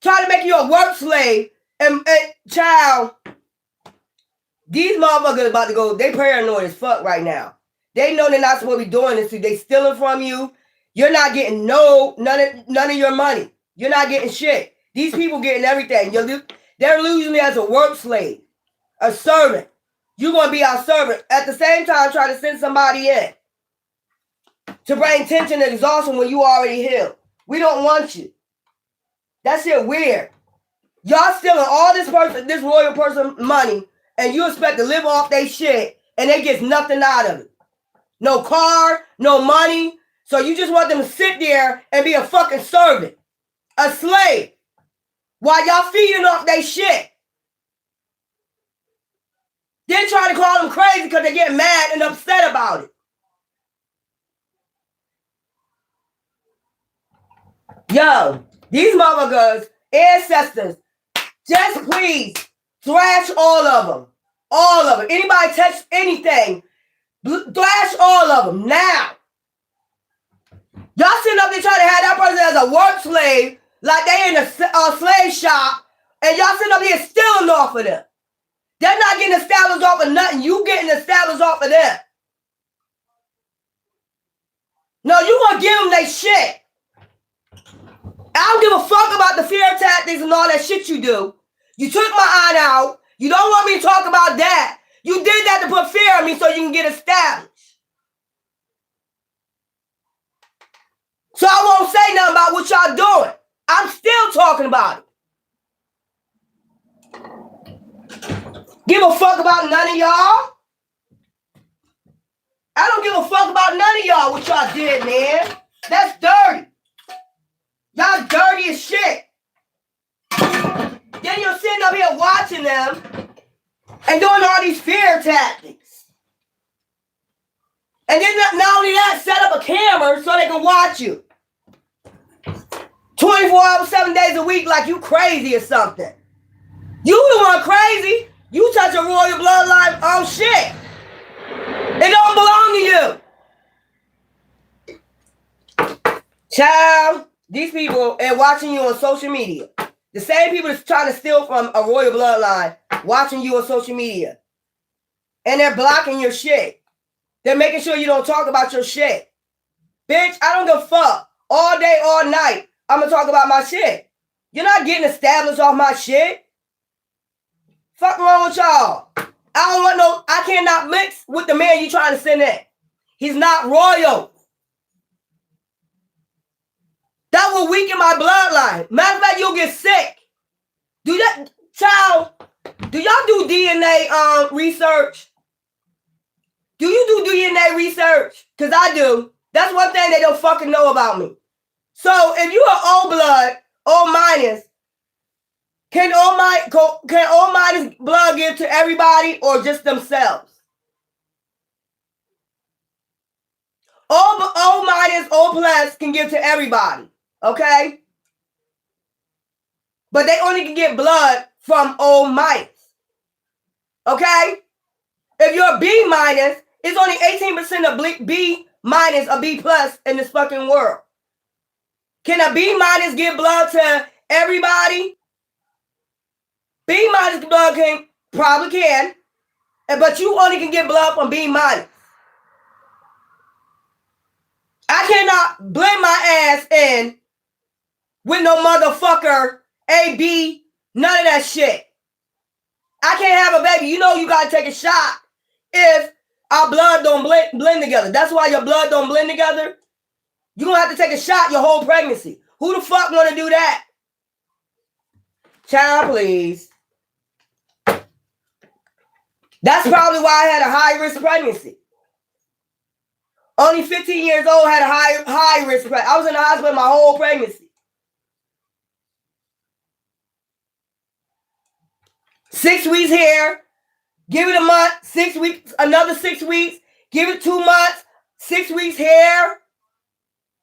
Trying to make you a work slave. And child, these motherfuckers about to go, they paranoid as fuck right now. They know they're not supposed to be doing this. They stealing from you. You're not getting none of your money. You're not getting shit. These people getting everything. They're losing you as a work slave, a servant. You're going to be our servant. At the same time, try to send somebody in to bring tension and exhaustion when you already healed. We don't want you. That shit weird. Y'all stealing all this royal person money, and you expect to live off their shit, and they get nothing out of it. No car, no money. So you just want them to sit there and be a fucking servant, a slave, while y'all feeding off their shit. Then try to call them crazy because they get mad and upset about it. Yo, these motherfuckers, ancestors, just please thrash all of them. All of them. Anybody touch anything, thrash all of them now. Y'all sitting up there trying to have that person as a work slave, like they in a slave shop, and y'all sitting up here stealing off of them. They're not getting established off of nothing. You getting established off of them. No, you gonna give them their shit. I don't give a fuck about the fear tactics and all that shit you do. You took my aunt out. You don't want me to talk about that. You did that to put fear in me so you can get established. So I won't say nothing about what y'all doing. I'm still talking about it. Give a fuck about none of y'all. I don't give a fuck about none of y'all what y'all did, man. That's dirty. Y'all dirty as shit. Then you're sitting up here watching them and doing all these fear tactics. And then not only that, set up a camera so they can watch you. 24 hours, 7 days a week like you crazy or something. You the one crazy. You touch a royal bloodline, oh shit. It don't belong to you. Child, these people are watching you on social media. The same people that's trying to steal from a royal bloodline watching you on social media. And they're blocking your shit. They're making sure you don't talk about your shit. Bitch, I don't give a fuck. All day, all night, I'm going to talk about my shit. You're not getting established off my shit. Fuck wrong with y'all. I cannot mix with the man you trying to send in. He's not royal. That will weaken my bloodline. Matter of fact, you'll get sick. Do y'all do DNA research? Do you do DNA research? Because I do. That's one thing they don't fucking know about me. So if you are O blood, O minus, can O minus blood give to everybody or just themselves? O minus, O plus can give to everybody. Okay? But they only can get blood from O minus. Okay? If you're a B minus, it's only 18% of B minus or B plus in this fucking world. Can a B minus give blood to everybody? B minus blood probably can, but you only can get blood from B minus. I cannot blend my ass in with no motherfucker AB, none of that shit. I can't have a baby. You know you gotta take a shot if our blood don't blend together. That's why your blood don't blend together. You're gonna have to take a shot your whole pregnancy. Who the fuck wanna do that? Child, please. That's probably why I had a high risk pregnancy. Only 15 years old, had a high risk pregnancy. I was in the hospital my whole pregnancy. 6 weeks here, give it a month, 6 weeks, another 6 weeks, give it 2 months, 6 weeks here,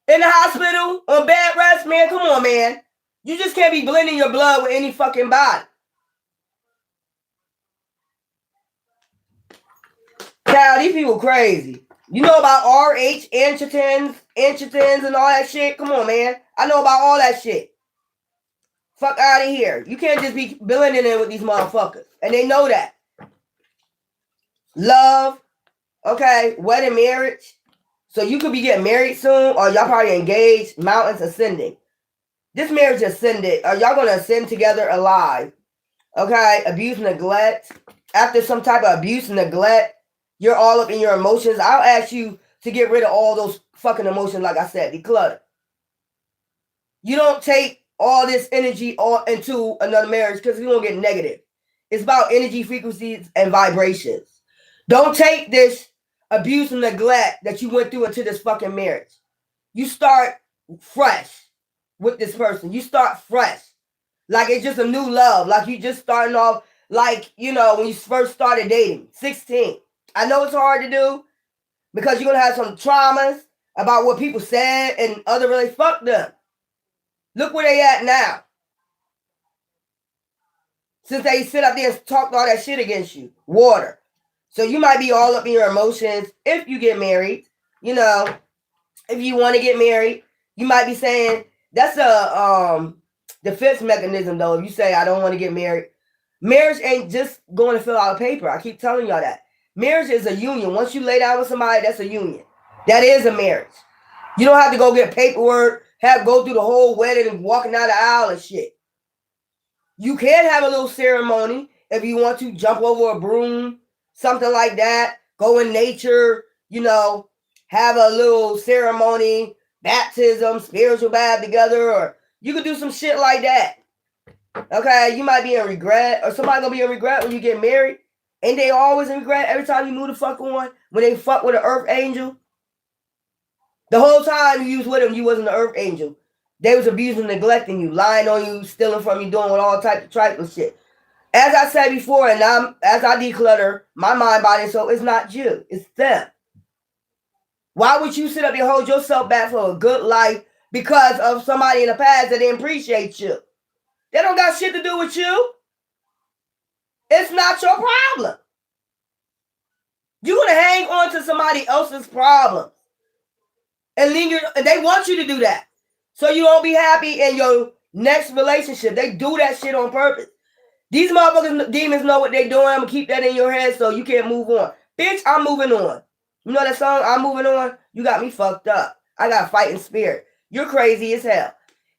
in the hospital, on bed rest, man. Come on, man. You just can't be blending your blood with any fucking body. Child, these people crazy. You know about RH, inchetins, and all that shit? Come on, man. I know about all that shit. Fuck out of here. You can't just be blending in with these motherfuckers. And they know that. Love, okay, wedding, marriage. So you could be getting married soon, or y'all probably engaged, mountains ascending. This marriage ascended. Are y'all going to ascend together alive? Okay, abuse, neglect. After some type of abuse, neglect, you're all up in your emotions. I'll ask you to get rid of all those fucking emotions, like I said, declutter. You don't take all this energy into another marriage because you're going to get negative. It's about energy, frequencies, and vibrations. Don't take this abuse and neglect that you went through into this fucking marriage. You start fresh with this person. You start fresh. Like it's just a new love. Like you just starting off like, you know, when you first started dating, 16. I know it's hard to do because you're going to have some traumas about what people said and other really fuck them. Look where they at now. Since they sit up there and talked all that shit against you. Water. So you might be all up in your emotions if you get married. You know, if you want to get married, you might be saying, that's a defense mechanism though. If you say, I don't want to get married. Marriage ain't just going to fill out a paper. I keep telling y'all that. Marriage is a union. Once you lay down with somebody, that's a union. That is a marriage. You don't have to go get paperwork, go through the whole wedding and walking down the aisle and shit. You can have a little ceremony if you want to, jump over a broom, something like that. Go in nature, you know, have a little ceremony, baptism, spiritual bath together, or you could do some shit like that. Okay, you might be in regret, or somebody gonna be in regret when you get married. Ain't they always in regret every time you move the fuck on? When they fuck with an earth angel? The whole time you was with them, you wasn't an earth angel. They was abusing, neglecting you, lying on you, stealing from you, doing all types of trifling shit. As I said before, and as I declutter my mind, body, and soul, it's not you, it's them. Why would you sit up and hold yourself back for a good life because of somebody in the past that didn't appreciate you? They don't got shit to do with you. It's not your problem. You're going to hang on to somebody else's problems. And they want you to do that. So you won't be happy in your next relationship. They do that shit on purpose. These motherfuckers, demons know what they're doing. I'm going to keep that in your head so you can't move on. Bitch, I'm moving on. You know that song, I'm moving on? You got me fucked up. I got a fighting spirit. You're crazy as hell.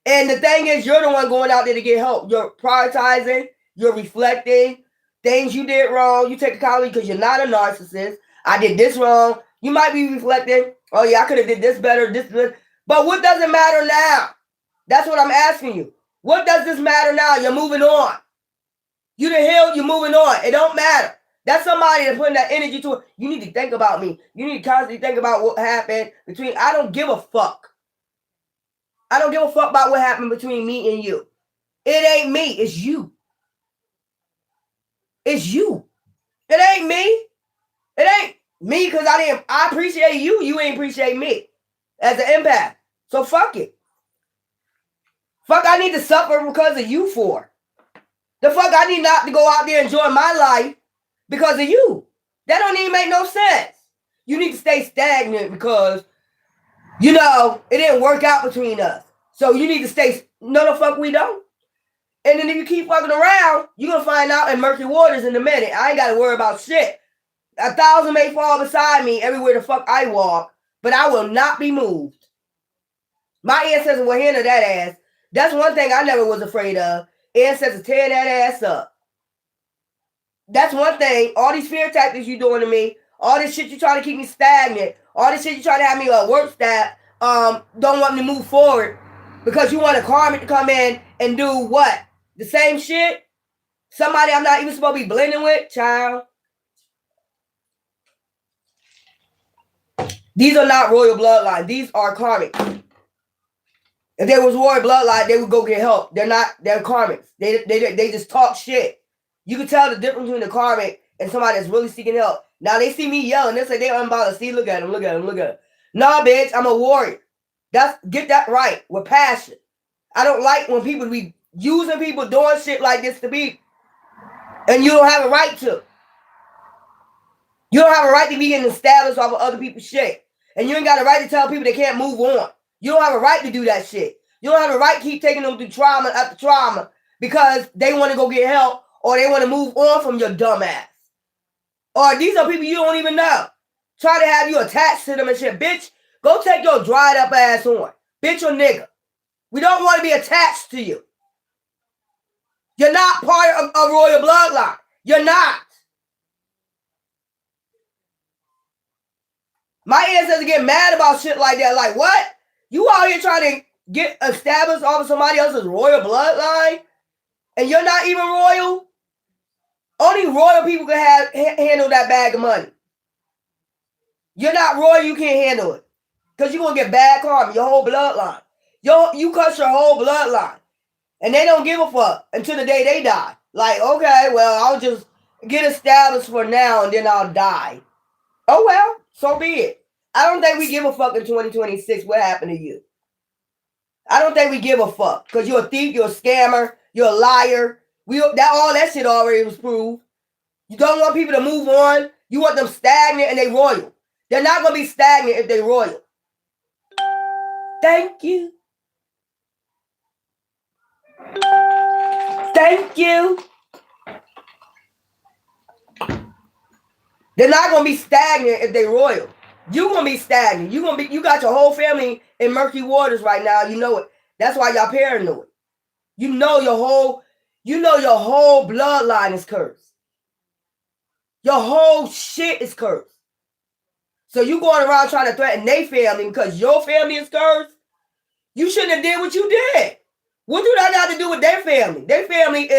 And the thing is, you're the one going out there to get help. You're prioritizing. You're reflecting. Things you did wrong. You take accountability because you're not a narcissist. I did this wrong. You might be reflecting. Oh, yeah, I could have did this better. But what does it matter now? That's what I'm asking you. What does this matter now? You're moving on. You done healed. You're moving on. It don't matter. That's somebody that's putting that energy to it. You need to think about me. You need to constantly think about what happened between. I don't give a fuck. I don't give a fuck about what happened between me and you. It ain't me. It's you. It's you. It ain't me. It ain't me because I appreciate you. You ain't appreciate me as an empath. So fuck it. Fuck I need to suffer because of you for. The fuck I need not to go out there and enjoy my life because of you. That don't even make no sense. You need to stay stagnant because, you know, it didn't work out between us. So you need to stay, no the fuck we don't. And then if you keep fucking around, you're going to find out in murky waters in a minute. I ain't got to worry about shit. 1,000 may fall beside me everywhere the fuck I walk, but I will not be moved. My ancestors will handle that ass. That's one thing I never was afraid of. Ancestors tear that ass up. That's one thing. All these fear tactics you doing to me, all this shit you trying to keep me stagnant, all this shit you trying to have me work that, don't want me to move forward because you want a karmic to come in and do what? The same shit? Somebody I'm not even supposed to be blending with? Child. These are not royal bloodline. These are karmic. If there was royal bloodline, they would go get help. They're not. They're karmics. They just talk shit. You can tell the difference between the karmic and somebody that's really seeking help. Now they see me yelling. They say they unbothered. See, look at him. Look at him. Look at him. Nah, bitch. I'm a warrior. Get that right with passion. I don't like when people be using people doing shit like this to be, and you don't have a right to. You don't have a right to be getting established off of other people's shit. And you ain't got a right to tell people they can't move on. You don't have a right to do that shit. You don't have a right to keep taking them through trauma after trauma because they want to go get help or they want to move on from your dumb ass. Or these are people you don't even know. Try to have you attached to them and shit. Bitch, go take your dried up ass on. Bitch or nigga. We don't want to be attached to you. You're not part of a royal bloodline. You're not. My ancestors get mad about shit like that. Like, what? You out here trying to get established off of somebody else's royal bloodline? And you're not even royal? Only royal people can handle that bag of money. You're not royal, you can't handle it. Because you're going to get bad karma, your whole bloodline. You cut your whole bloodline. And they don't give a fuck until the day they die. Like, okay, well, I'll just get established for now and then I'll die. Oh, well, so be it. I don't think we give a fuck in 2026 what happened to you. I don't think we give a fuck. Because you're a thief, you're a scammer, you're a liar. All that shit already was proved. You don't want people to move on. You want them stagnant and they royal. They're not going to be stagnant if they royal. Thank you. Thank you. They're not gonna be stagnant if they royal. You gonna be stagnant. You got your whole family in murky waters right now. You know it. That's why y'all paranoid. You know your whole bloodline is cursed. Your whole shit is cursed. So you going around trying to threaten their family because your family is cursed? You shouldn't have did what you did. What do that got to do with their family? Their family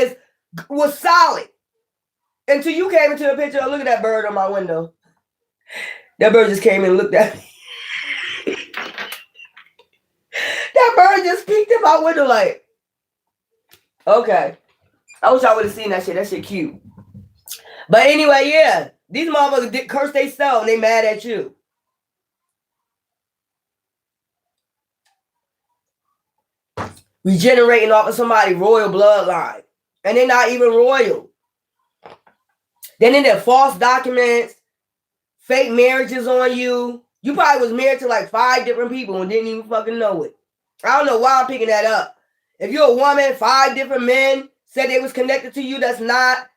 was solid. Until you came into the picture. Look at that bird on my window. That bird just came in and looked at me. That bird just peeked in my window like, okay. I wish I would have seen that shit. That shit cute. But anyway, yeah. These motherfuckers did curse themselves and they mad at you. Regenerating off of somebody's royal bloodline. And they're not even royal. Then in their false documents, fake marriages on you. You probably was married to like 5 different people and didn't even fucking know it. I don't know why I'm picking that up. If you're a woman, 5 different men said they was connected to you. That's not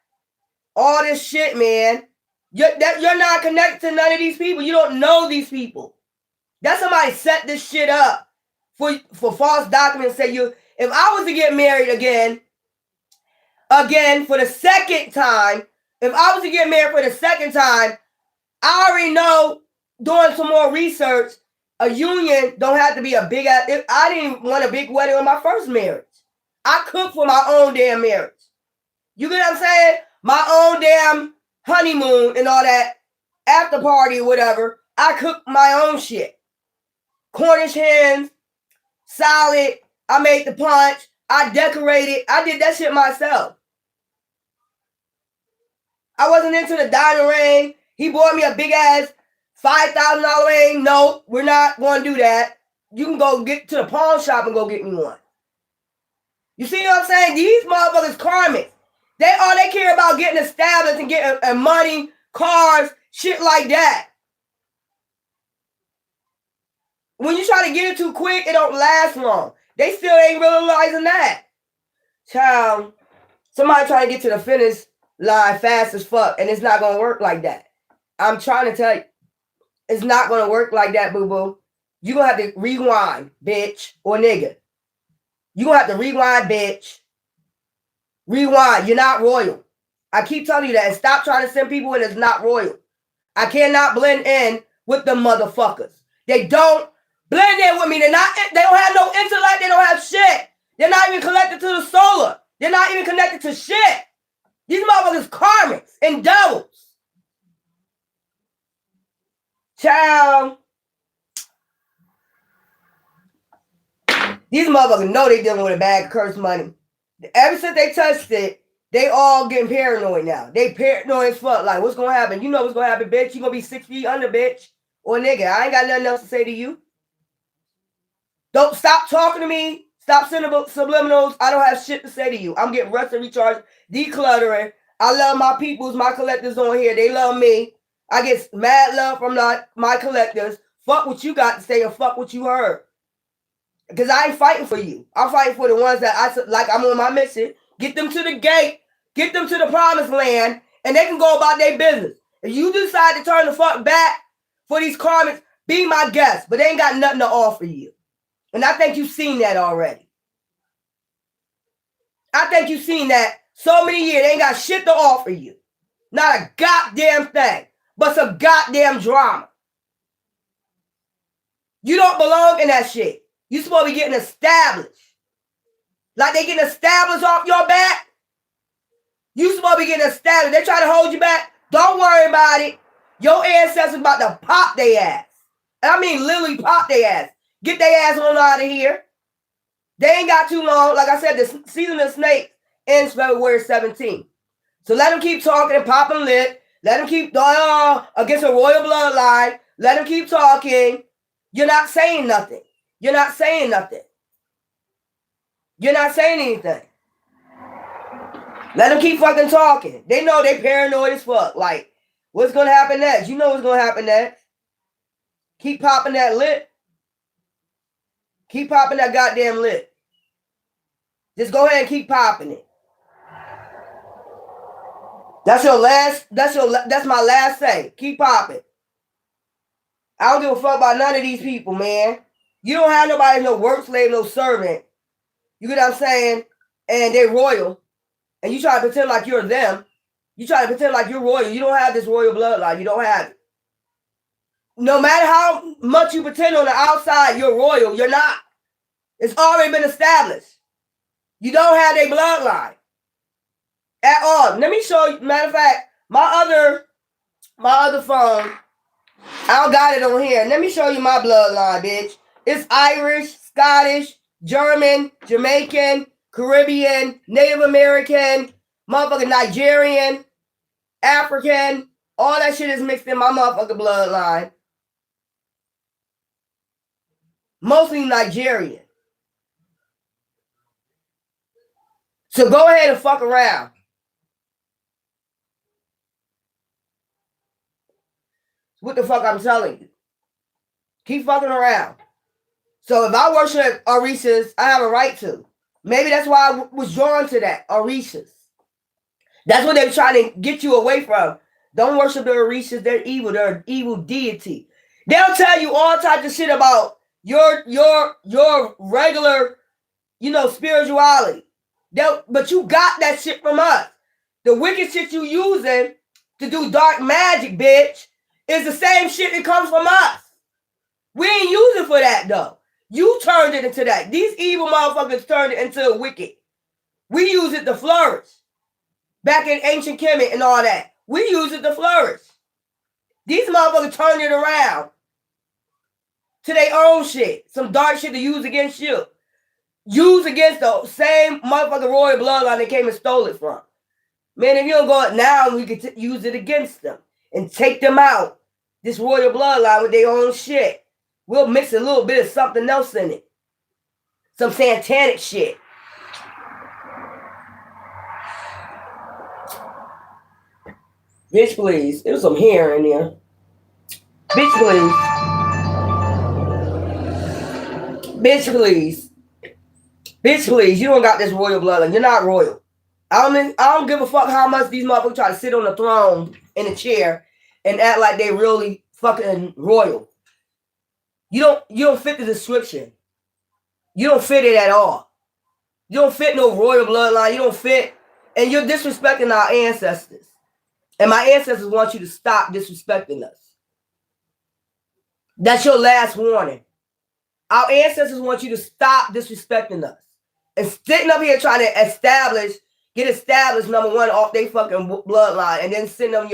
all this shit, man. You're not connected to none of these people. You don't know these people. That somebody set this shit up for false documents. Say if I was to get married again for the second time, if I was to get married for the second time, I already know, doing some more research, a union don't have to be a big ass. I didn't want a big wedding on my first marriage. I cooked for my own damn marriage. You get what I'm saying? My own damn honeymoon and all that after party or whatever. I cooked my own shit. Cornish hens, salad. I made the punch. I decorated. I did that shit myself. I wasn't into the diamond ring. He bought me a big ass $5,000 ring. No, we're not going to do that. You can go get to the pawn shop and go get me one. You see what I'm saying? These motherfuckers karmic. They care about getting established and getting money, cars, shit like that. When you try to get it too quick, it don't last long. They still ain't realizing that. Child, somebody trying to get to the finish line fast as fuck, and it's not gonna work like that. I'm trying to tell you, it's not gonna work like that, boo-boo. You gonna have to rewind, bitch or nigga. You gonna have to rewind, bitch. Rewind. You're not royal. I keep telling you that, and stop trying to send people in that's not royal. I cannot blend in with the motherfuckers. They don't blend in with me. They don't have no intellect. They don't have shit. They're not even connected to the solar. They're not even connected to shit. These motherfuckers karmics and devils. Child, These motherfuckers know they dealing with a bag of cursed money. Ever since they touched it, they all getting paranoid now. They paranoid as fuck. Like, what's gonna happen? You know what's gonna happen, bitch. You gonna be 6 feet under, bitch. Or nigga, I ain't got nothing else to say to you. Don't stop talking to me. Stop sending subliminals. I don't have shit to say to you. I'm getting rested, recharged, decluttering. I love my peoples, my collectors on here. They love me. I get mad love from my collectors. Fuck what you got to say and fuck what you heard. Because I ain't fighting for you. I'm fighting for the ones that I'm on my mission. Get them to the gate. Get them to the promised land. And they can go about their business. If you decide to turn the fuck back for these karmics, be my guest. But they ain't got nothing to offer you. And I think you've seen that already. I think you've seen that so many years. They ain't got shit to offer you. Not a goddamn thing. But some goddamn drama. You don't belong in that shit. You supposed to be getting established. Like they getting established off your back. You supposed to be getting established. They try to hold you back. Don't worry about it. Your ancestors about to pop their ass. And I mean literally pop their ass. Get their ass on out of here. They ain't got too long. Like I said, the season of snakes ends February 17th. So let them keep talking and popping lit. Let them keep against a royal bloodline. Let them keep talking. You're not saying nothing. You're not saying nothing. You're not saying anything. Let them keep fucking talking. They know they paranoid as fuck. Like, what's going to happen next? You know what's going to happen next. Keep popping that lit. Keep popping that goddamn lit. Just go ahead and keep popping it. That's my last say. Keep popping. I don't give a fuck about none of these people, man. You don't have nobody, no work slave, no servant. You get what I'm saying? And they're royal. And you try to pretend like you're them. You try to pretend like you're royal. You don't have this royal bloodline. You don't have it. No matter how much you pretend on the outside, you're royal. You're not. It's already been established. You don't have their bloodline. At all. Let me show you. Matter of fact, my other phone, I don't got it on here. Let me show you my bloodline, bitch. It's Irish, Scottish, German, Jamaican, Caribbean, Native American, motherfucking Nigerian, African. All that shit is mixed in my motherfucking bloodline. Mostly Nigerian. So go ahead and fuck around. What the fuck I'm telling you. Keep fucking around. So if I worship Orishas, I have a right to. Maybe that's why I was drawn to that, Orishas. That's what they're trying to get you away from. Don't worship the Orishas. They're evil. They're an evil deity. They'll tell you all types of shit about your regular, spirituality. But you got that shit from us. The wicked shit you using to do dark magic, bitch, is the same shit that comes from us. We ain't using for that, though. You turned it into that. These evil motherfuckers turned it into a wicked. We use it to flourish. Back in ancient Kemet and all that. We use it to flourish. These motherfuckers turned it around to their own shit. Some dark shit to use against you. Use against the same motherfucking royal bloodline they came and stole it from. Man, if you don't go now, we could use it against them and take them out. This royal bloodline with their own shit. We'll mix a little bit of something else in it. Some satanic shit. Bitch, please. There's some hair in there. Bitch, please. Bitch, please. Bitch, please. You don't got this royal bloodline. You're not royal. I don't give a fuck how much these motherfuckers try to sit on the throne in a chair and act like they really fucking royal. You don't fit the description. You don't fit it at all. You don't fit no royal bloodline. You don't fit, and you're disrespecting our ancestors. And my ancestors want you to stop disrespecting us. That's your last warning. Our ancestors want you to stop disrespecting us. And sitting up here trying to get established, number one, off their fucking bloodline, and then sitting on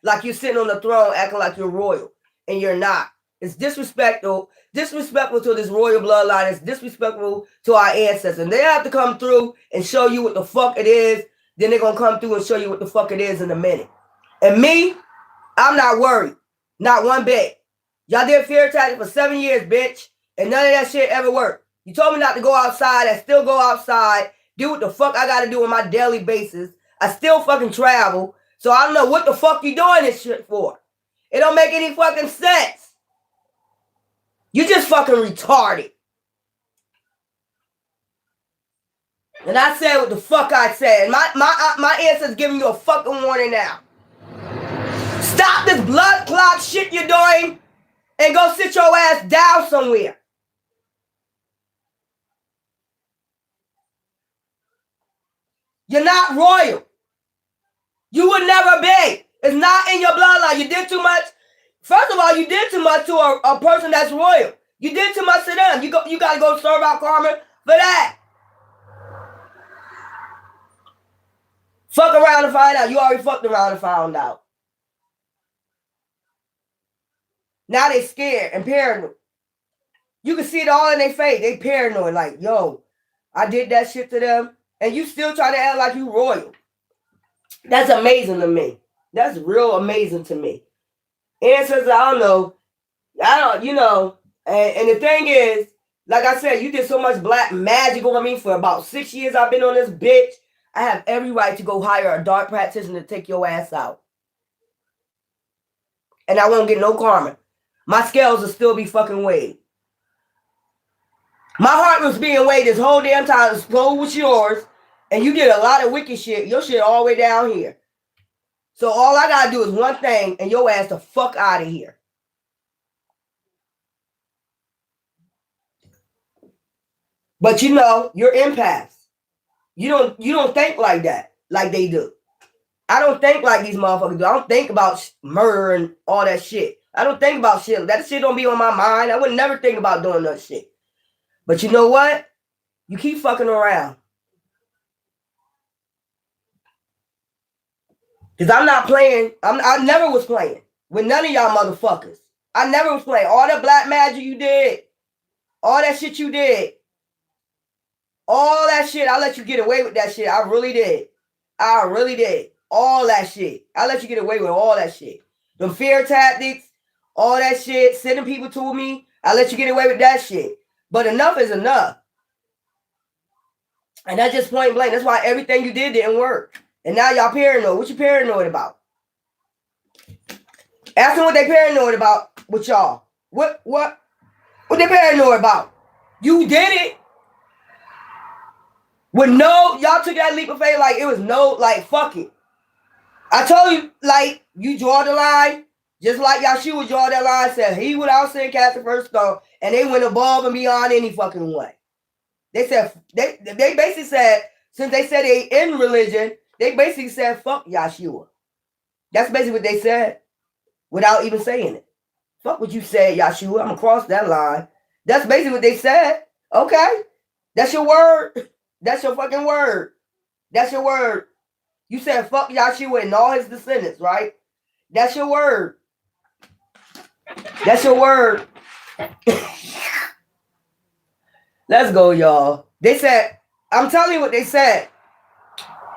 like you're sitting on the throne acting like you're royal, and you're not. It's disrespectful to this royal bloodline. It's disrespectful to our ancestors. And they have to come through and show you what the fuck it is. Then they're going to come through and show you what the fuck it is in a minute. And me, I'm not worried. Not one bit. Y'all did fear tactics for 7 years, bitch. And none of that shit ever worked. You told me not to go outside. I still go outside. Do what the fuck I got to do on my daily basis. I still fucking travel. So I don't know what the fuck you doing this shit for. It don't make any fucking sense. You just fucking retarded. And I said what the fuck I said. My ancestors giving you a fucking warning now. Stop this blood clot shit you're doing and go sit your ass down somewhere. You're not royal. You would never be. It's not in your bloodline. You did too much. First of all, you did too much to a person that's royal. You did too much to them. You got to go serve out karma for that. Fuck around and find out. You already fucked around and found out. Now they scared and paranoid. You can see it all in their face. They paranoid like, yo, I did that shit to them. And you still trying to act like you royal. That's amazing to me. That's real amazing to me. Ancestors, I don't know. You know. And the thing is, like I said, you did so much black magic on me for about 6 years I've been on this bitch. I have every right to go hire a dark practitioner to take your ass out. And I won't get no karma. My scales will still be fucking weighed. My heart was being weighed this whole damn time. So was yours. And you did a lot of wicked shit. Your shit all the way down here. So all I gotta do is one thing and your ass the fuck out of here. But you know, you're empaths. You don't think like that, like they do. I don't think like these motherfuckers do. I don't think about murder and all that shit. I don't think about shit. That shit don't be on my mind. I would never think about doing that shit. But you know what? You keep fucking around. Because I'm not playing. I never was playing with none of y'all motherfuckers. I never was playing. All that black magic you did. All that shit you did. All that shit. I let you get away with that shit. I really did. I really did. All that shit. I let you get away with all that shit. Them fear tactics. All that shit. Sending people to me. I let you get away with that shit. But enough is enough. And that's just point blank. That's why everything you did didn't work. And now y'all paranoid. What you paranoid about? Ask them what they paranoid about with y'all. What they paranoid about? You did it. With no, y'all took that leap of faith like it was no, like, fuck it. I told you, like, you draw the line, just like Yahshua draw that line, said he without sin cast the first stone, and they went above and beyond any fucking way. They said, they basically said, since they said they in religion, they basically said, fuck Yahshua. That's basically what they said, without even saying it. Fuck what you said, Yahshua, I'm gonna cross that line. That's basically what they said. Okay, that's your word. That's your fucking word. That's your word. You said fuck Yahshua and all his descendants, right? That's your word. That's your word. Let's go, y'all. They said, I'm telling you what they said.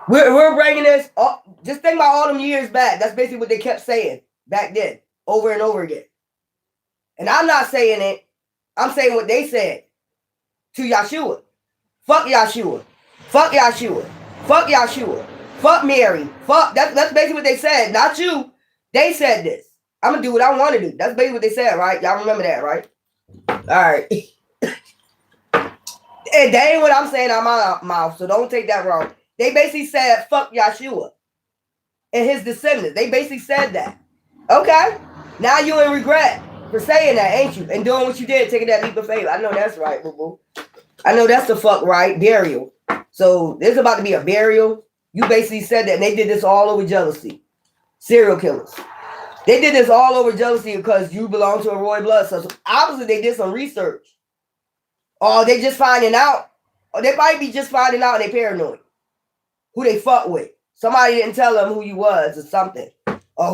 We're bringing this, just think about all them years back. That's basically what they kept saying back then, over and over again. And I'm not saying it. I'm saying what they said to Yahshua. Fuck Yahshua. Fuck Yahshua. Fuck Yahshua. Fuck Mary. Fuck. That's basically what they said. Not you. They said this. I'm going to do what I want to do. That's basically what they said, right? Y'all remember that, right? All right. And that ain't what I'm saying out my mouth, so don't take that wrong. They basically said, fuck Yahshua and his descendants. They basically said that. Okay. Now you in regret for saying that, ain't you? And doing what you did, taking that leap of faith. I know that's right, boo-boo. I know that's the fuck right. Burial. So there's about to be a burial. You basically said that, and they did this all over jealousy. Serial killers. They did this all over jealousy because you belong to a royal blood. So obviously they did some research. Or they just finding out. Or they might be just finding out and they paranoid. Who they fuck with. Somebody didn't tell them who you was or something. Or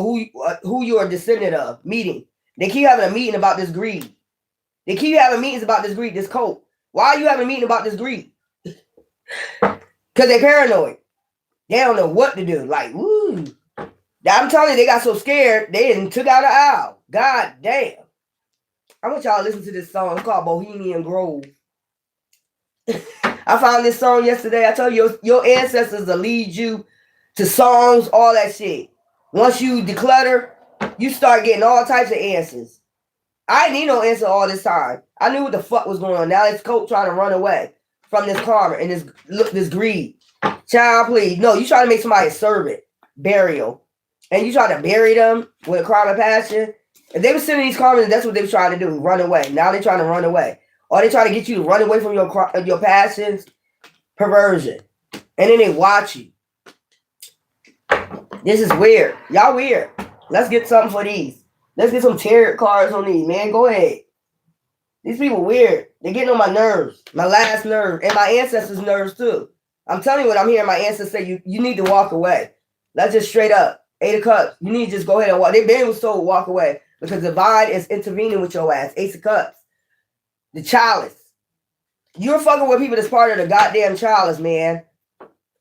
who you are a descendant of. Meeting. They keep having a meeting about this greed. They keep having meetings about this greed, this cult. Why are you having a meeting about this greed? Because they're paranoid. They don't know what to do. Like, woo. I'm telling you, they got so scared, they didn't took out an owl. God damn. I want y'all to listen to this song. It's called Bohemian Grove. I found this song yesterday. I told you, your ancestors will lead you to songs, all that shit. Once you declutter, you start getting all types of answers. I didn't need no answer all this time. I knew what the fuck was going on. Now this coach trying to run away from this karma and this greed. Child, please. No, you try to make somebody a servant, burial. And you try to bury them with a crime of passion. If they were sending these karmas, that's what they were trying to do, run away. Now they're trying to run away. Or they try to get you to run away from your passions, perversion. And then they watch you. This is weird. Y'all weird. Let's get something for these. Let's get some tarot cards on these, man. Go ahead. These people weird. They're getting on my nerves. My last nerve. And my ancestors' nerves, too. I'm telling you what I'm hearing my ancestors say. You need to walk away. That's just straight up. 8 of Cups. You need to just go ahead and walk. They've been told walk away. Because divine is intervening with your ass. Ace of Cups. The chalice. You're fucking with people that's part of the goddamn chalice, man.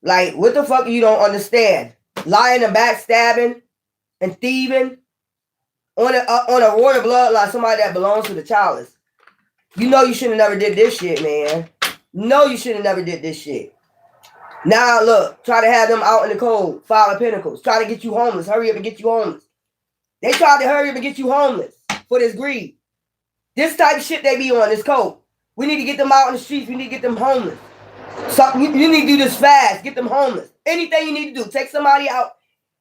Like, what the fuck you don't understand? Lying and backstabbing and thieving on a royal bloodline, somebody that belongs to the chalice. You know you should have never did this shit, man. No, you should have never did this shit. Now, look, try to have them out in the cold. 5 of Pentacles. Try to get you homeless. Hurry up and get you homeless. They tried to hurry up and get you homeless for this greed. This type of shit they be on, this code. We need to get them out in the streets. We need to get them homeless. So you need to do this fast. Get them homeless. Anything you need to do. Take somebody out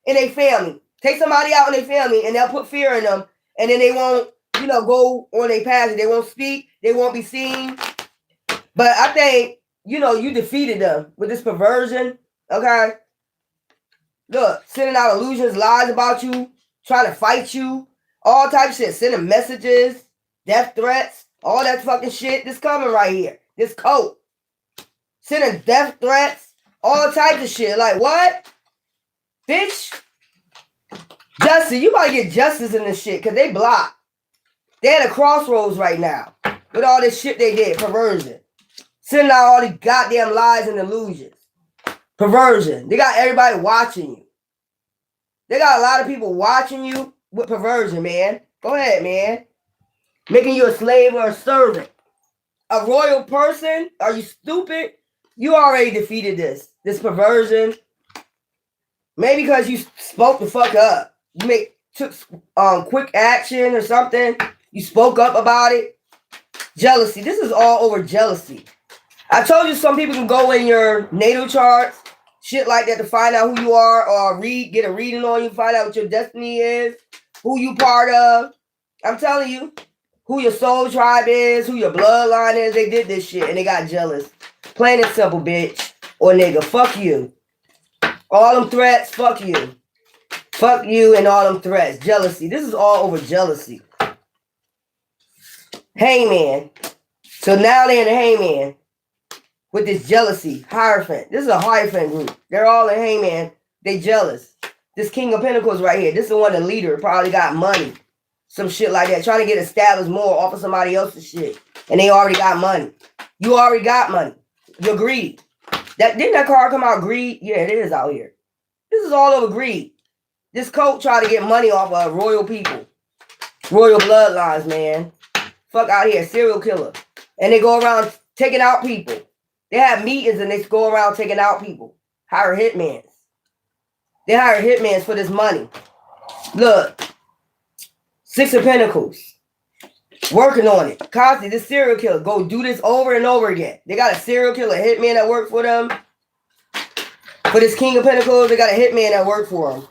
in a family. Take somebody out in their family and they'll put fear in them. And then they won't, go on their path. They won't speak. They won't be seen. But I think, you defeated them with this perversion. Okay? Look, sending out illusions, lies about you, trying to fight you, all types of shit. Sending messages, death threats, all that fucking shit. This coming right here. This coat. Sending death threats, all types of shit. Like, what? Bitch. Justice. You might get justice in this shit because they blocked. They're at a crossroads right now with all this shit they did. Perversion. Sending out all these goddamn lies and illusions. Perversion. They got everybody watching you. They got a lot of people watching you with perversion, man. Go ahead, man. Making you a slave or a servant. A royal person? Are you stupid? You already defeated this perversion. Maybe because you spoke the fuck up. You took quick action or something. You spoke up about it. Jealousy. This is all over jealousy. I told you some people can go in your natal charts, shit like that, to find out who you are, or get a reading on you, find out what your destiny is, who you part of. I'm telling you, who your soul tribe is, who your bloodline is. They did this shit and they got jealous. Plain and simple, bitch. Or nigga, fuck you. All them threats, fuck you. Fuck you and all them threats. Jealousy. This is all over jealousy. Hangman. So now they're in the Hangman. With this jealousy. Hierophant. This is a Hierophant group. They're all in Hangman. They jealous. This King of Pentacles right here. This is the one, the leader. Probably got money. Some shit like that. Trying to get established more off of somebody else's shit. And they already got money. You already got money. Your greed. Didn't that card come out, greed? Yeah, it is out here. This is all over greed. This cult try to get money off of royal people. Royal bloodlines, man. Fuck out here. Serial killer. And they go around taking out people. They have meetings and they go around taking out people. Hire hitmans. They hire hitmans for this money. Look. 6 of Pentacles. Working on it. Constantly, this serial killer. Go do this over and over again. They got a serial killer hitman that work for them. For this King of Pentacles, they got a hitman that work for them.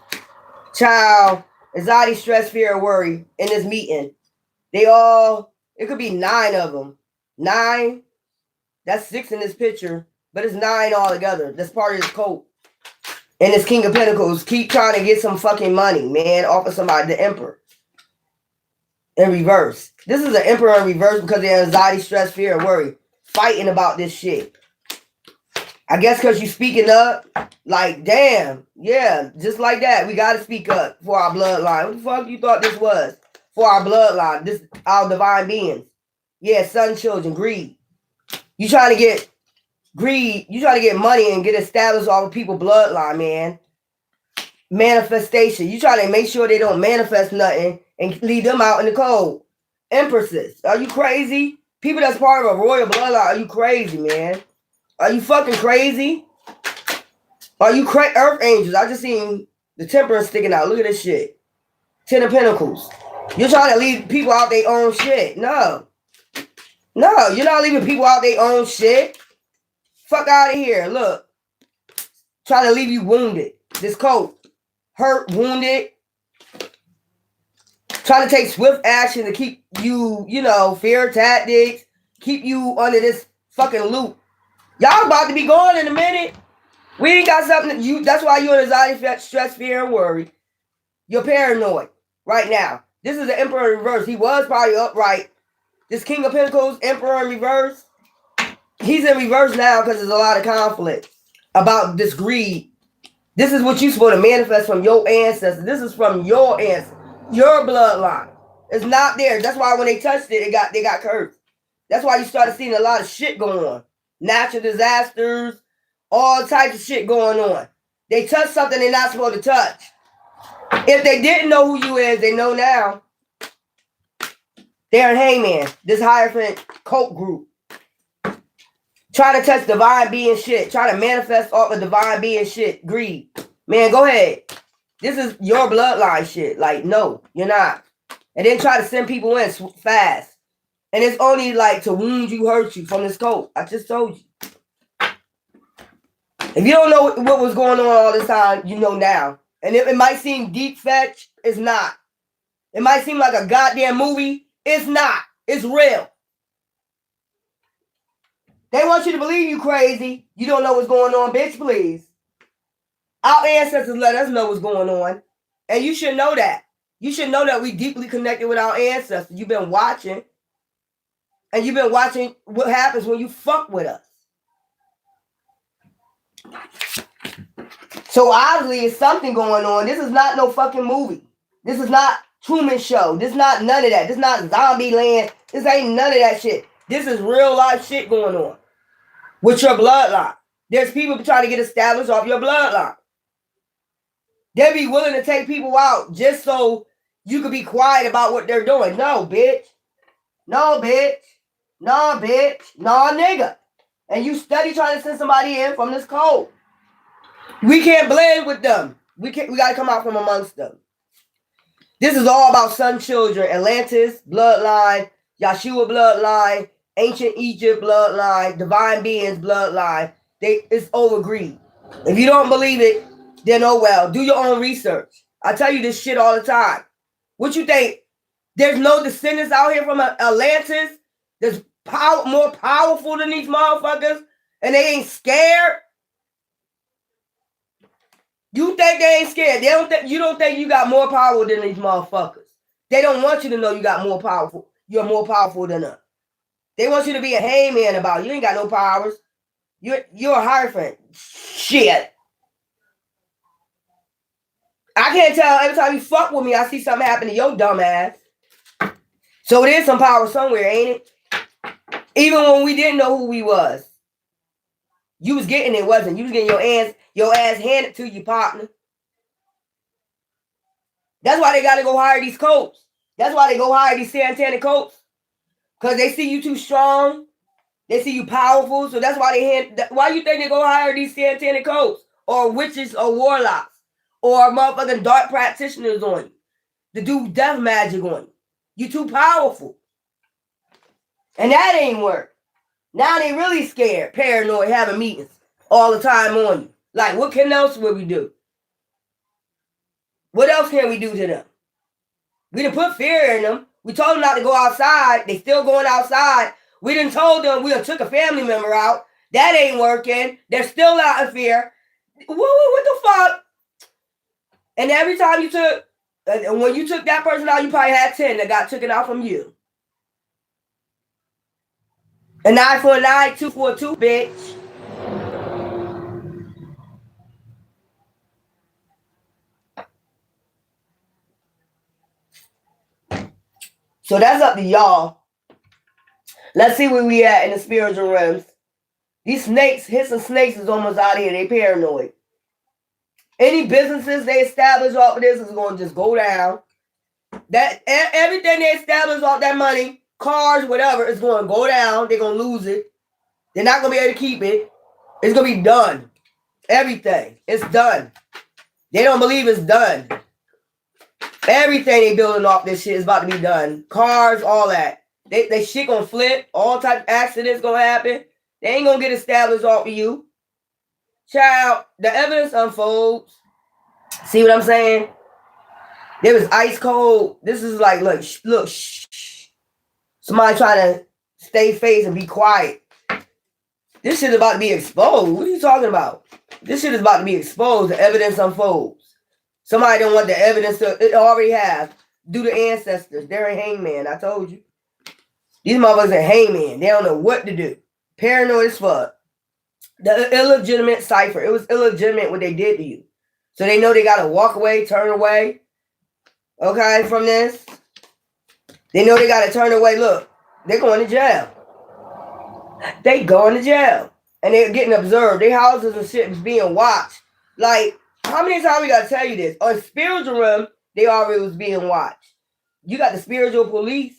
Child, anxiety, stress, fear, and worry in this meeting. It could be 9 of them. 9. That's 6 in this picture, but it's 9 altogether. That's part of this cult. And this King of Pentacles keep trying to get some fucking money, man, off of somebody, the Emperor. In reverse. This is an Emperor in reverse because of anxiety, stress, fear, and worry. Fighting about this shit. I guess because you speaking up, like, damn, yeah, just like that. We got to speak up for our bloodline. What the fuck you thought this was? for our bloodline, this our divine beings. Yeah, sun children, greed. You trying to get greed, you trying to get money and get established off of people's bloodline, man. Manifestation. You try to make sure they don't manifest nothing and leave them out in the cold. Empresses. Are you crazy? People that's part of a royal bloodline, are you crazy, man? Are you fucking crazy? Are you Earth angels? I just seen the temperance sticking out. Look at this shit. 10 of Pentacles. You're trying to leave people out their own shit. No. No, you're not leaving people out their own shit. Fuck out of here. Look. Trying to leave you wounded. This coat. Hurt, wounded. Trying to take swift action to keep you, fear tactics. Keep you under this fucking loop. Y'all about to be gone in a minute. We ain't got something that's why you're in anxiety, stress, fear, and worry. You're paranoid right now. This is the Emperor in reverse. He was probably upright. This King of Pentacles, Emperor in reverse. He's in reverse now because there's a lot of conflict about this greed. This is what you're supposed to manifest from your ancestors. This is from your ancestors, your bloodline. It's not there. That's why when they touched it, they got cursed. That's why you started seeing a lot of shit going on. Natural disasters, all types of shit going on. They touch something they're not supposed to touch. If they didn't know who you is, they know now. They're in Hangman, this Hierophant cult group. Trying to touch divine being shit. Trying to manifest off of divine being shit. Greed. Man, go ahead. This is your bloodline shit. Like, no, you're not. And then try to send people in fast. And it's only like to wound you, hurt you from this cult. I just told you. If you don't know what was going on all this time, you know now. And it might seem deep fetch. It's not. It might seem like a goddamn movie. It's not. It's real. They want you to believe you crazy. You don't know what's going on, bitch, please. Our ancestors let us know what's going on. And you should know that. You should know that we deeply connected with our ancestors. You've been watching. And you've been watching what happens when you fuck with us. So obviously it's something going on. This is not no fucking movie. This is not Truman Show. This is not none of that. This is not Zombie Land. This ain't none of that shit. This is real life shit going on with your bloodline. There's people trying to get established off your bloodline. They'll be willing to take people out just so you could be quiet about what they're doing. No, bitch. No, bitch. No, bitch. No, nigga. And you steady trying to send somebody in from this code. We can't blend with them. We gotta come out from amongst them. This is all about sun children, Atlantis, bloodline, Yahshua bloodline, ancient Egypt bloodline, divine beings bloodline. It's over greed. If you don't believe it, then oh well. Do your own research. I tell you this shit all the time. What you think? There's no descendants out here from Atlantis that's more powerful than these motherfuckers, and they ain't scared? You think they ain't scared? You don't think you got more power than these motherfuckers. They don't want you to know you got more powerful. You're more powerful than them. They want you to be a hangman about it. You ain't got no powers. You're a Hierophant. Shit. I can't tell. Every time you fuck with me, I see something happen to your dumb ass. So it is some power somewhere, ain't it? Even when we didn't know who we was. You was getting it, wasn't you? Was getting your ass handed to you, partner. That's why they got to go hire these coats. That's why they go hire these Santana coats. Because they see you too strong. They see you powerful. So that's why why you think they go hire these Santana coats? Or witches or warlocks. Or motherfucking dark practitioners on you. To do death magic on you. You too powerful. And that ain't work. Now they really scared, paranoid, having meetings all the time on you. Like, what else would we do? What else can we do to them? We didn't put fear in them. We told them not to go outside. They still going outside. We didn't told them we done took a family member out. That ain't working. They're still out in fear. What the fuck? And every time you took, when you took that person out, you probably had 10 that got taken out from you. An eye for an eye, 2 for a 2, bitch. So that's up to y'all. Let's see where we at in the spiritual realms. These snakes, hissing snakes is almost out of here. They paranoid. Any businesses they establish off of this is going to just go down. That everything they establish off that money, cars, whatever, is going to go down. They're going to lose it. They're not going to be able to keep it. It's going to be done. Everything. It's done. They don't believe it's done. Everything they building off this shit is about to be done. Cars, all that. They shit gonna flip. All type of accidents gonna happen. They ain't gonna get established off of you. Child, the evidence unfolds. See what I'm saying? There was ice cold. This is like, look, shh. Somebody trying to stay face and be quiet. This shit is about to be exposed. What are you talking about? This shit is about to be exposed. The evidence unfolds. Somebody don't want the evidence to, it already have. Do the ancestors. They're a hangman. I told you. These motherfuckers are hangman. They don't know what to do. Paranoid as fuck. The illegitimate cipher. It was illegitimate what they did to you. So they know they got to walk away, turn away. Okay, from this. They know they got to turn away. Look, they're going to jail. They going to jail. And they're getting observed. Their houses and shit is being watched. Like, how many times we got to tell you this? On spiritual realm, they already was being watched. You got the spiritual police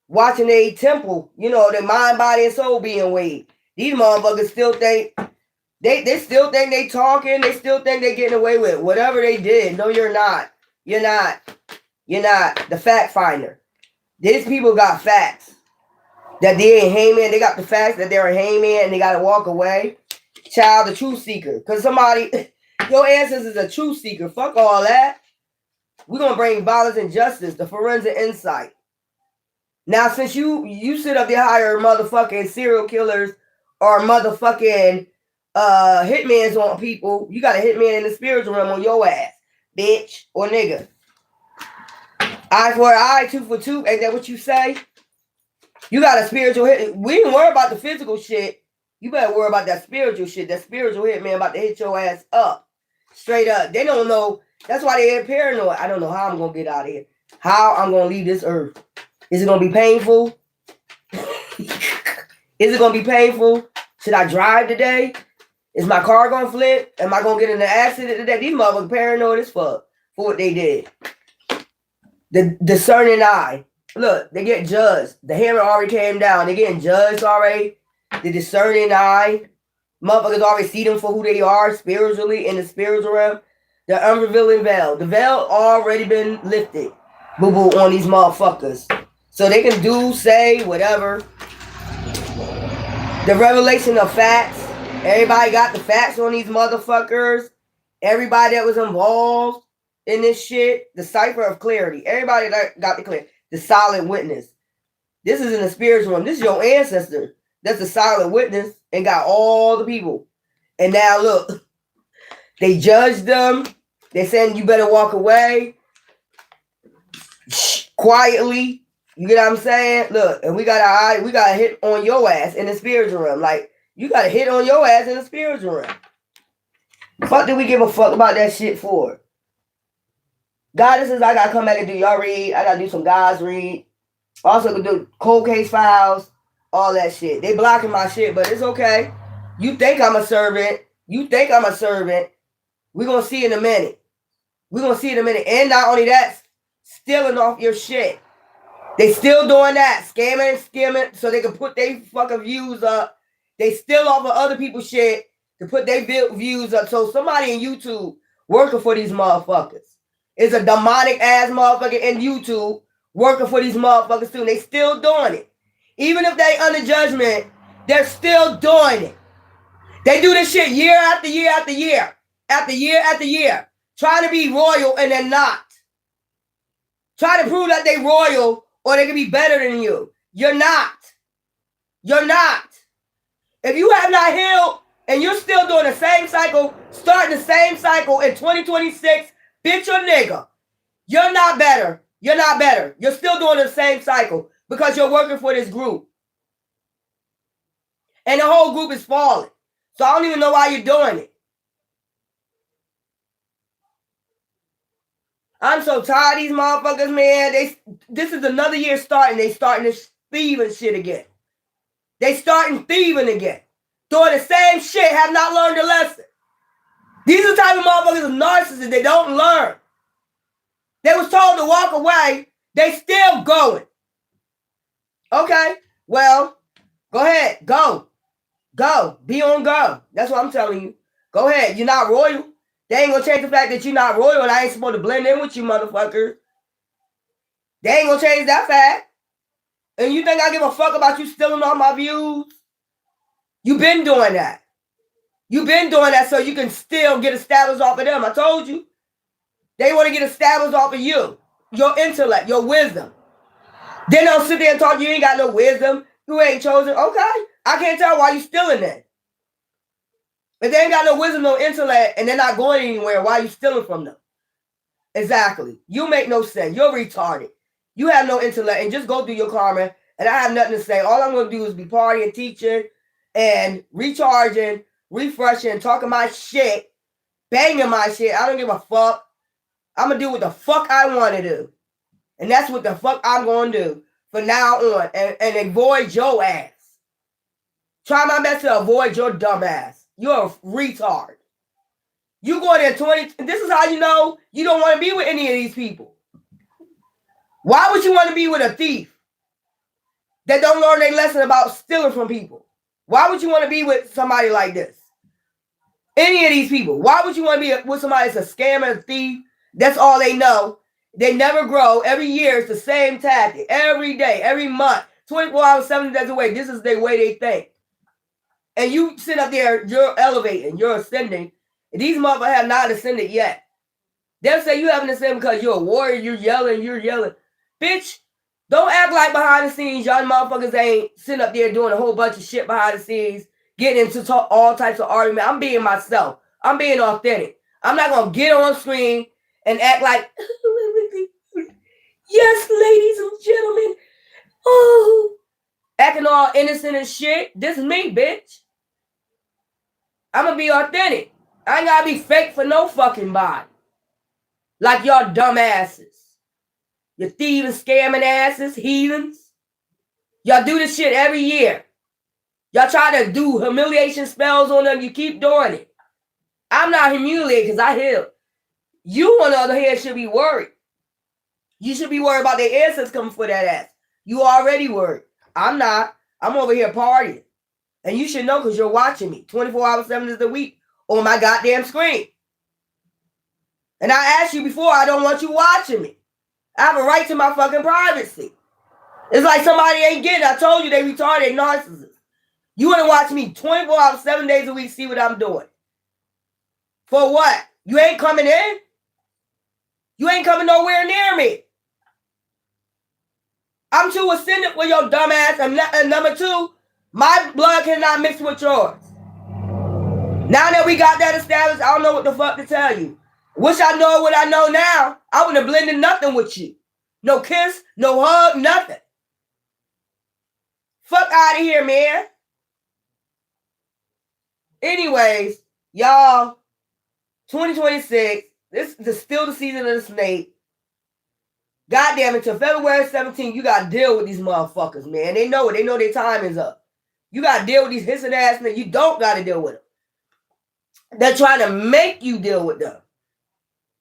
watching a temple, you know, their mind, body, and soul being weighed. These motherfuckers still think, they still think they talking, they still think they getting away with whatever they did. No, you're not. You're not. You're not. The fact finder. These people got facts. That they ain't hangman. They got the facts that they're a hangman and they got to walk away. Child, the truth seeker. Because somebody, your ancestors is a truth seeker. Fuck all that. We're going to bring violence and justice, the forensic insight. Now, since you sit up there hire motherfucking serial killers or motherfucking hitmans on people, you got a hitman in the spiritual realm on your ass, bitch or nigga. Eye for an eye, tooth for tooth. Ain't that what you say? You got a spiritual hit. We didn't worry about the physical shit. You better worry about that spiritual shit. That spiritual hitman about to hit your ass up. Straight up. They don't know. That's why they're paranoid. I don't know how I'm going to get out of here. How I'm going to leave this earth. Is it going to be painful? Is it going to be painful? Should I drive today? Is my car going to flip? Am I going to get in an accident today? These motherfuckers paranoid as fuck for what they did. The discerning eye. Look, they get judged. The hammer already came down. They're getting judged already. The discerning eye. Motherfuckers already see them for who they are spiritually in the spiritual realm. The unrevealing veil. The veil already been lifted. Boo-boo on these motherfuckers. So they can do, say, whatever. The revelation of facts. Everybody got the facts on these motherfuckers. Everybody that was involved in this shit. The cipher of clarity. Everybody that got the clarity. The silent witness. This is in the spiritual realm. This is your ancestor. That's the silent witness and got all the people. And now look, they judged them. They saying you better walk away. Shh, quietly. You get what I'm saying? Look, and we got a hit on your ass in the spiritual realm. Like, you got a hit on your ass in the spiritual realm. Fuck did we give a fuck about that shit for? Goddesses, I gotta come back and do y'all read. I gotta do some guys read. Also gonna do cold case files, all that shit. They blocking my shit, but it's okay. You think I'm a servant. You think I'm a servant. We're gonna see in a minute. We're gonna see in a minute. And not only that, stealing off your shit. They still doing that. Scamming and skimming so they can put their fucking views up. They steal off of other people's shit to put their views up. So somebody in YouTube working for these motherfuckers. Is a demonic ass motherfucker in YouTube working for these motherfuckers too. And they still doing it. Even if they under judgment, they're still doing it. They do this shit year after year after year. After year after year. Trying to be royal and they're not. Trying to prove that they royal or they can be better than you. You're not. You're not. If you have not healed and you're still doing the same cycle, starting the same cycle in 2026, bitch or nigga, you're not better. You're not better. You're still doing the same cycle because you're working for this group. And the whole group is falling. So I don't even know why you're doing it. I'm so tired of these motherfuckers, man. This is another year starting. They starting this thieving shit again. They starting thieving again. Doing the same shit, have not learned a lesson. These are the type of motherfuckers of narcissists. They don't learn. They was told to walk away. They still going. Okay, well, go ahead. Go. Go. Be on go. That's what I'm telling you. Go ahead. You're not royal. They ain't gonna change the fact that you're not royal and I ain't supposed to blend in with you, motherfuckers. They ain't gonna change that fact. And you think I give a fuck about you stealing all my views? You've been doing that. You've been doing that so you can still get established off of them. I told you. They want to get established off of you. Your intellect, your wisdom. Then they'll sit there and talk, you ain't got no wisdom. You ain't chosen. Okay. I can't tell why you stealing that. If they ain't got no wisdom, no intellect, and they're not going anywhere, why are you stealing from them? Exactly. You make no sense. You're retarded. You have no intellect, and just go through your karma, and I have nothing to say. All I'm going to do is be partying, teaching, and recharging, refreshing, talking my shit, banging my shit. I don't give a fuck. I'm going to do what the fuck I want to do. And that's what the fuck I'm going to do from now on, and avoid your ass. Try my best to avoid your dumb ass. You're a retard. You going in 20. This is how you know you don't want to be with any of these people. Why would you want to be with a thief that don't learn their lesson about stealing from people? Why would you want to be with somebody like this? Any of these people. Why would you want to be with somebody that's a scammer, a thief? That's all they know. They never grow. Every year it's the same tactic. Every day, every month, 24 hours, 7 days away. This is the way they think. And you sit up there, you're elevating, you're ascending. And these motherfuckers have not ascended yet. They'll say you haven't ascended because you're a warrior, you're yelling. Bitch, don't act like behind the scenes, y'all motherfuckers ain't sitting up there doing a whole bunch of shit behind the scenes, getting into all types of argument. I'm being myself. I'm being authentic. I'm not going to get on screen and act like, yes, ladies and gentlemen, oh, acting all innocent and shit. This is me, bitch. I'm going to be authentic. I ain't got to be fake for no fucking body. Like y'all dumbasses. You thieving, scamming asses, heathens. Y'all do this shit every year. Y'all try to do humiliation spells on them. You keep doing it. I'm not humiliated because I heal. You, on the other hand, should be worried. You should be worried about their ancestors coming for that ass. You already worried. I'm not. I'm over here partying. And you should know because you're watching me 24 hours, 7 days a week on my goddamn screen. And I asked you before, I don't want you watching me. I have a right to my fucking privacy. It's like somebody ain't getting it. I told you they retarded, narcissists. You want to watch me 24 hours, 7 days a week, see what I'm doing. For what? You ain't coming in? You ain't coming nowhere near me. I'm too ascendant for your dumb ass. And number two, my blood cannot mix with yours. Now that we got that established, I don't know what the fuck to tell you. Wish I know what I know now. I wouldn't have blended nothing with you. No kiss, no hug, nothing. Fuck out of here, man. Anyways, y'all, 2026, this is still the season of the snake. God damn it, till February 17th, you got to deal with these motherfuckers, man. They know it. They know their time is up. You got to deal with these hissing ass niggas. You don't got to deal with them. They're trying to make you deal with them.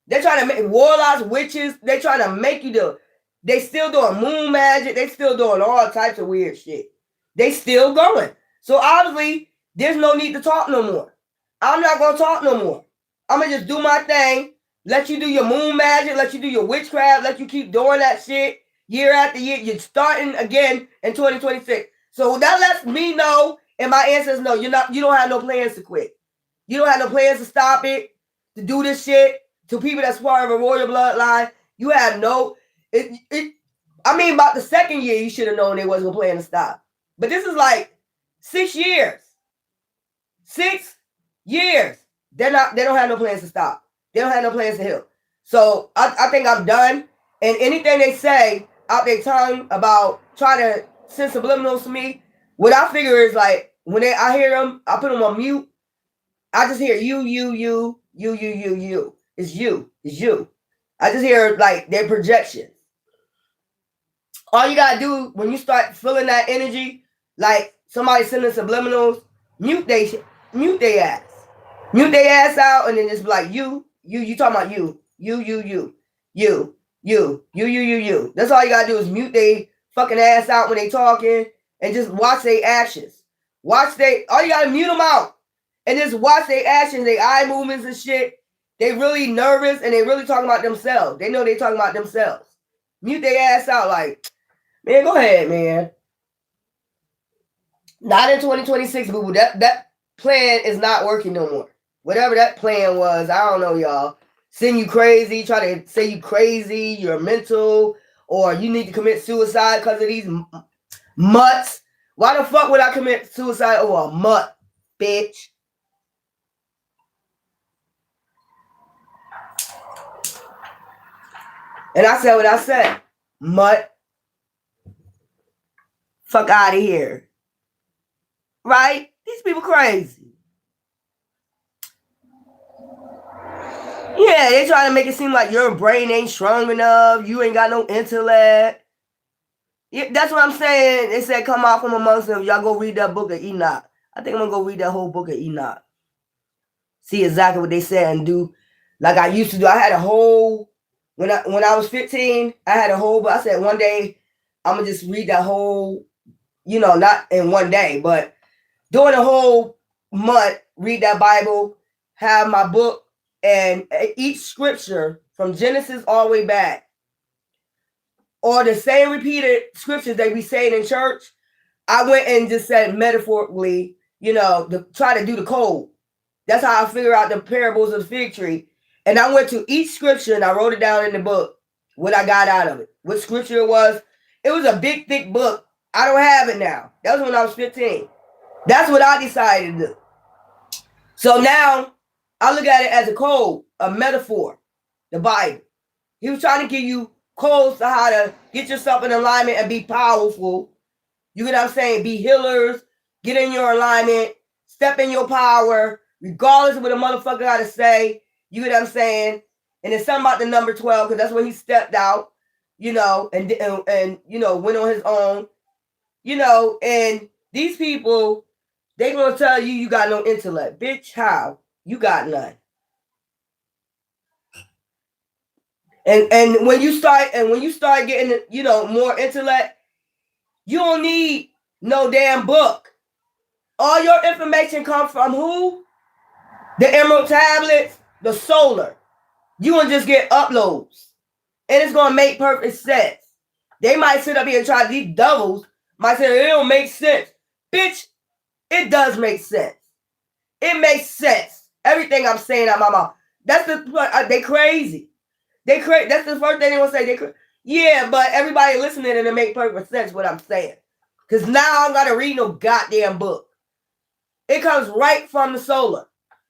They're trying to make warlocks, witches. They're trying to make you do it. They still doing moon magic. They still doing all types of weird shit. They still going. So obviously, there's no need to talk no more. I'm not going to talk no more. I'm going to just do my thing. Let you do your moon magic. Let you do your witchcraft. Let you keep doing that shit year after year. You're starting again in 2026. So that lets me know and my ancestors know you don't have no plans to quit. You don't have no plans to stop it, to do this shit. To people that's part of a royal bloodline, you have no. About the second year, you should have known they wasn't planning to stop. But this is like 6 years. 6 years. They don't have no plans to stop. They don't have no plans to heal. So I think I'm done. And anything they say out their tongue about trying to send subliminals to me, what I figure is like when I hear them, I put them on mute. I just hear you. It's you. It's you. I just hear like their projections. All you gotta do when you start feeling that energy, like somebody sending subliminals, mute they ass. Mute their ass out and then just be like, you talking about you. That's all you gotta do is mute they fucking ass out when they talking and just watch their actions. All you gotta mute them out and just watch their actions, their eye movements and shit. They really nervous and they really talking about themselves. They know they talking about themselves. Mute their ass out like, man, go ahead, man. Not in 2026, boo. That plan is not working no more. Whatever that plan was, I don't know, y'all. Send you crazy, try to say you crazy, you're mental, or you need to commit suicide because of these mutts. Why the fuck would I commit suicide over a mutt, bitch? And I said what I said. Mutt. Fuck out of here. Right? These people crazy. Yeah, they trying to make it seem like your brain ain't strong enough. You ain't got no intellect. Yeah, that's what I'm saying. They said come out from amongst them. Y'all go read that book of Enoch. I think I'm going to go read that whole book of Enoch. See exactly what they said and do like I used to do. I had a whole, when I was 15, I had a whole, but I said one day I'm going to just read that whole, not in one day, but during a whole month, read that Bible, have my book, and each scripture from Genesis all the way back, or the same repeated scriptures they be saying in church, I went and just said metaphorically, to try to do the code. That's how I figure out the parables of the fig tree. And I went to each scripture and I wrote it down in the book, what I got out of it, what scripture it was. It was a big, thick book. I don't have it now. That was when I was 15. That's what I decided to do. So now I look at it as a code, a metaphor, the Bible. He was trying to give you codes to how to get yourself in alignment and be powerful. You get what I'm saying? Be healers, get in your alignment, step in your power, regardless of what a motherfucker got to say. You get what I'm saying? And it's something about the number 12 because that's when he stepped out, and went on his own, and these people, they gonna tell you got no intellect. Bitch, how? You got none. And when you start getting, more intellect, you don't need no damn book. All your information comes from who? The Emerald Tablets, the solar. You gonna just get uploads. And it's gonna make perfect sense. They might sit up here and try, these devils might say it don't make sense. Bitch, it does make sense. It makes sense. Everything I'm saying out my mouth. That's they crazy. That's the first thing they want to say. Yeah, but everybody listening and it make perfect sense what I'm saying. Because now I don't got to read no goddamn book. It comes right from the solar.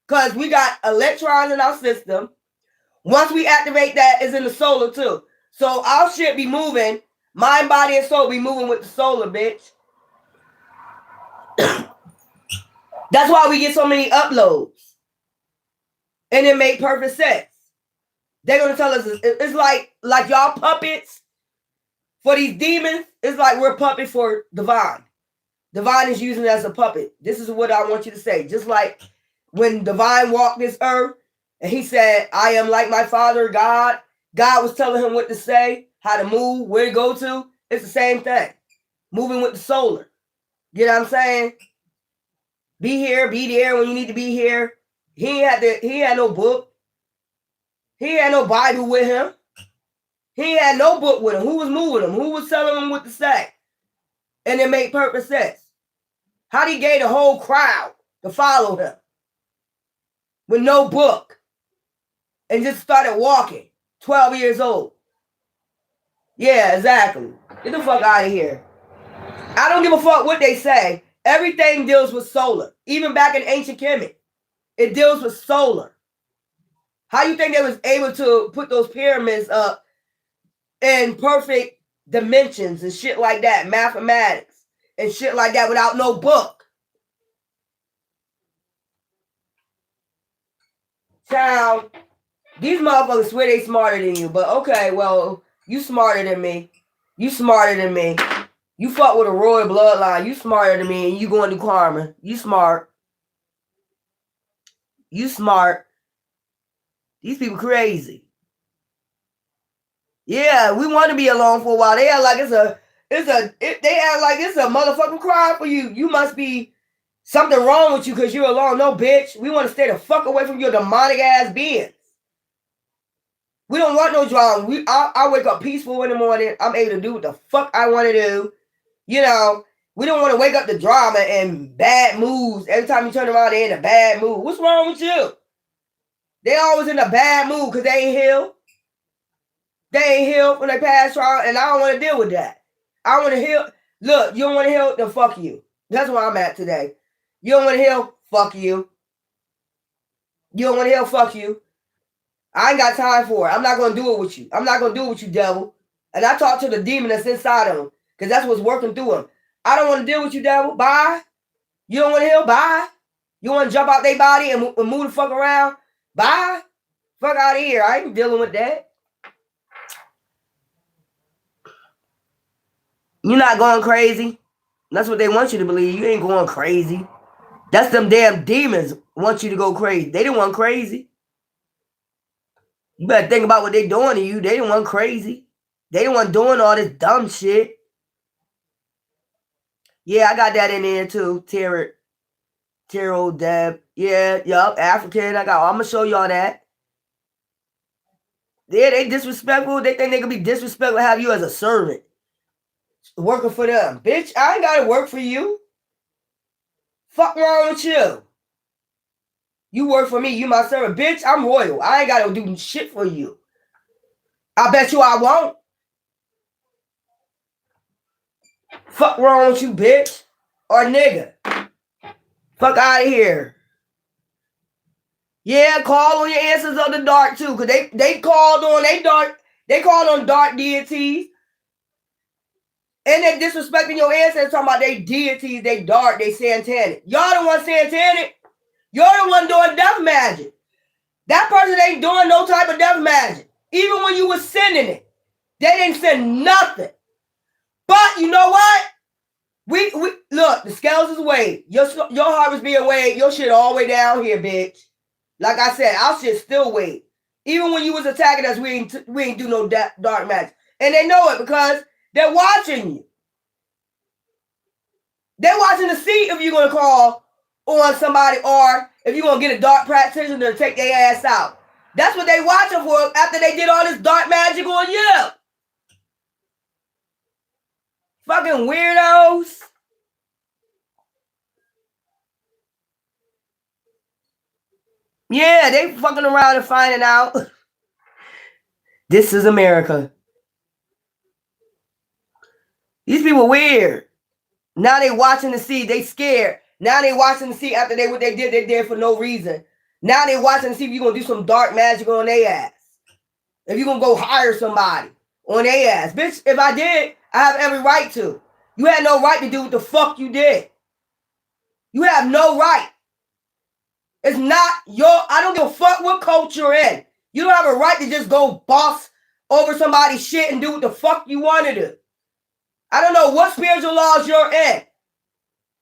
Because we got electrons in our system. Once we activate that, it's in the solar too. So our shit be moving. Mind, body, and soul be moving with the solar, bitch. That's why we get so many uploads. And it make perfect sense. They're going to tell us, it's like y'all puppets for these demons. It's like we're puppet for Divine. Divine is using it as a puppet. This is what I want you to say. Just like when Divine walked this earth and he said, I am like my father, God. God was telling him what to say, how to move, where to go to. It's the same thing. Moving with the solar. You know what I'm saying? Be here, be there when you need to be here. He had no book. He had no Bible with him. He had no book with him. Who was moving him? Who was telling him what to say? And it made perfect sense. How did he gain a whole crowd to follow him with no book and just started walking, 12 years old? Yeah, exactly. Get the fuck out of here. I don't give a fuck what they say. Everything deals with solar. Even back in ancient Kemet, it deals with solar. How you think they was able to put those pyramids up in perfect dimensions and shit like that, mathematics and shit like that without no book? Child, These motherfuckers swear they smarter than you, but okay, well, you smarter than me. You smarter than me. You fuck with a royal bloodline. You smarter than me, and you going to karma. You smart. You smart. These people crazy. Yeah, we want to be alone for a while. They act like they act like it's a motherfucking crime for you. You must be something wrong with you because you're alone. No, bitch. We want to stay the fuck away from your demonic ass beings. We don't want no drama. I wake up peaceful in the morning. I'm able to do what the fuck I want to do. You know, we don't want to wake up to drama and bad moods. Every time you turn around, they're in a bad mood. What's wrong with you? They always in a bad mood because they ain't healed. They ain't healed from their past trial, and I don't want to deal with that. I want to heal. Look, you don't want to heal, then fuck you. That's where I'm at today. You don't want to heal, fuck you. You don't want to heal, fuck you. I ain't got time for it. I'm not going to do it with you. I'm not going to do it with you, devil. And I talk to the demon that's inside of him because that's what's working through him. I don't want to deal with you, devil. Bye. You don't want to heal? Bye. You want to jump out their body and move the fuck around? Bye. Fuck out of here. I ain't dealing with that. You're not going crazy. That's what they want you to believe. You ain't going crazy. That's them damn demons want you to go crazy. They didn't want crazy. You better think about what they doing to you. They didn't want crazy. They didn't want doing all this dumb shit. Yeah, I got that in there too. Tarot, Deb. Yeah, yup. African. I'm gonna show y'all that. Yeah, they disrespectful. They think they can be disrespectful, have you as a servant. Working for them. Bitch, I ain't gotta work for you. Fuck wrong with you? You work for me, you my servant. Bitch, I'm royal. I ain't gotta do shit for you. I bet you I won't. Fuck wrong with you, bitch? Or nigga. Fuck out of here. Yeah, call on your ancestors of the dark too, because they called on dark deities. And they disrespecting your ancestors, talking about they deities, they dark, they satanic. Y'all the one satanic. You're the one doing death magic. That person ain't doing no type of death magic. Even when you was sending it, they didn't send nothing. But you know what? We look, the scales is weighed. Your harvest being weighed, your shit all the way down here, bitch. Like I said, our shit still weighed. Even when you was attacking us, we ain't do no dark magic. And they know it because they're watching you. They're watching to see if you're going to call on somebody or if you're going to get a dark practitioner to take their ass out. That's what they watching for after they did all this dark magic on you. Fucking weirdos. Yeah, they fucking around and finding out. This is America. These people weird. Now they watching to see. They scared. Now they watching to see after what they did for no reason. Now they watching to see if you're going to do some dark magic on their ass. If you're going to go hire somebody on their ass. Bitch, if I did, I have every right to. You had no right to do what the fuck you did. You have no right. It's not I don't give a fuck what culture you're in. You don't have a right to just go boss over somebody's shit and do what the fuck you want to do. I don't know what spiritual laws you're in.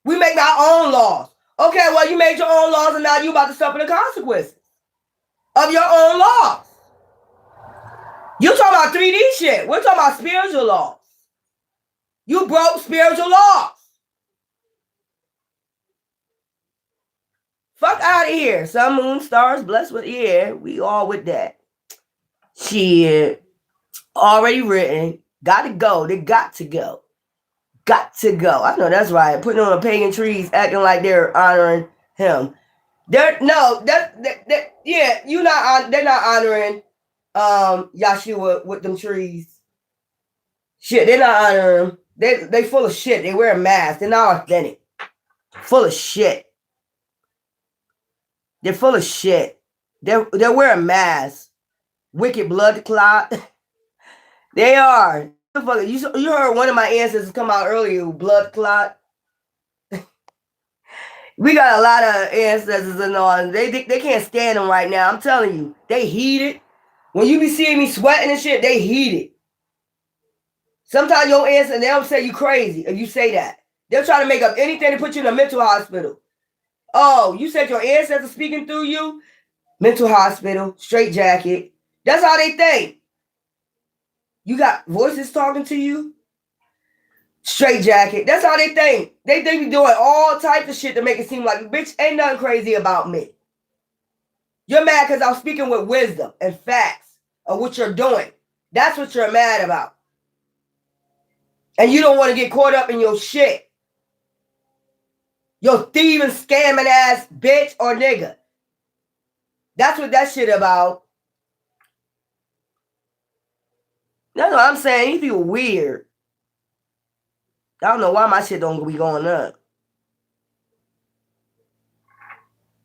We make our own laws. Okay, well, you made your own laws and now you about to suffer the consequences of your own laws. You talking about 3D shit. We're talking about spiritual laws. You broke spiritual laws. Fuck out of here. Sun, moon, stars, blessed with, yeah, we all with that. Shit. Already written. Got to go. They got to go. Got to go. I know that's right. Putting on a pagan trees, acting like they're honoring him. They're not honoring Yahshua with them trees. Shit, they're not honoring him. They full of shit. They wear a mask. They're not authentic. Full of shit. They're full of shit. They're wearing masks. Wicked blood clot. They are. You heard one of my ancestors come out earlier, blood clot. We got a lot of ancestors and all. They can't stand them right now. I'm telling you, they heated. When you be seeing me sweating and shit, they heated. Sometimes your answer, they'll say you crazy if you say that. They'll try to make up anything to put you in a mental hospital. Oh, you said your ancestors speaking through you? Mental hospital, straight jacket. That's how they think. You got voices talking to you? Straight jacket. That's how they think. They think you're doing all types of shit to make it seem like, bitch, ain't nothing crazy about me. You're mad because I'm speaking with wisdom and facts of what you're doing. That's what you're mad about. And you don't want to get caught up in your shit. Your thieving, scamming ass bitch or nigga. That's what that shit about. That's what I'm saying. These people weird. I don't know why my shit don't be going up.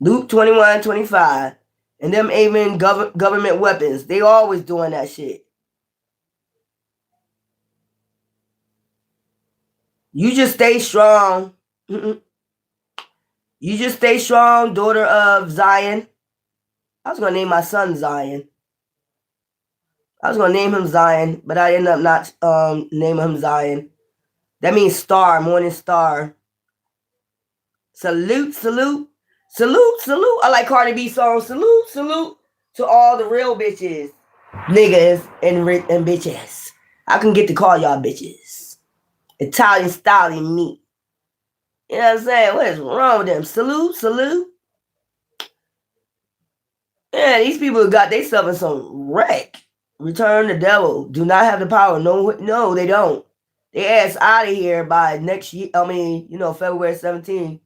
Luke 21:25. And them aiming government weapons. They always doing that shit. You just stay strong. You just stay strong, daughter of Zion. I was going to name my son Zion. I was going to name him Zion, but I ended up not naming him Zion. That means star, morning star. Salute, salute, salute, salute. I like Cardi B song. Salute, salute to all the real bitches, niggas, and bitches. I can get to call y'all bitches. Italian styling me. You know what I'm saying? What is wrong with them? Salute, salute. Yeah, these people got themselves in some wreck. Return the devil. Do not have the power. No, they don't. They ass out of here by next year. I mean, February 17th.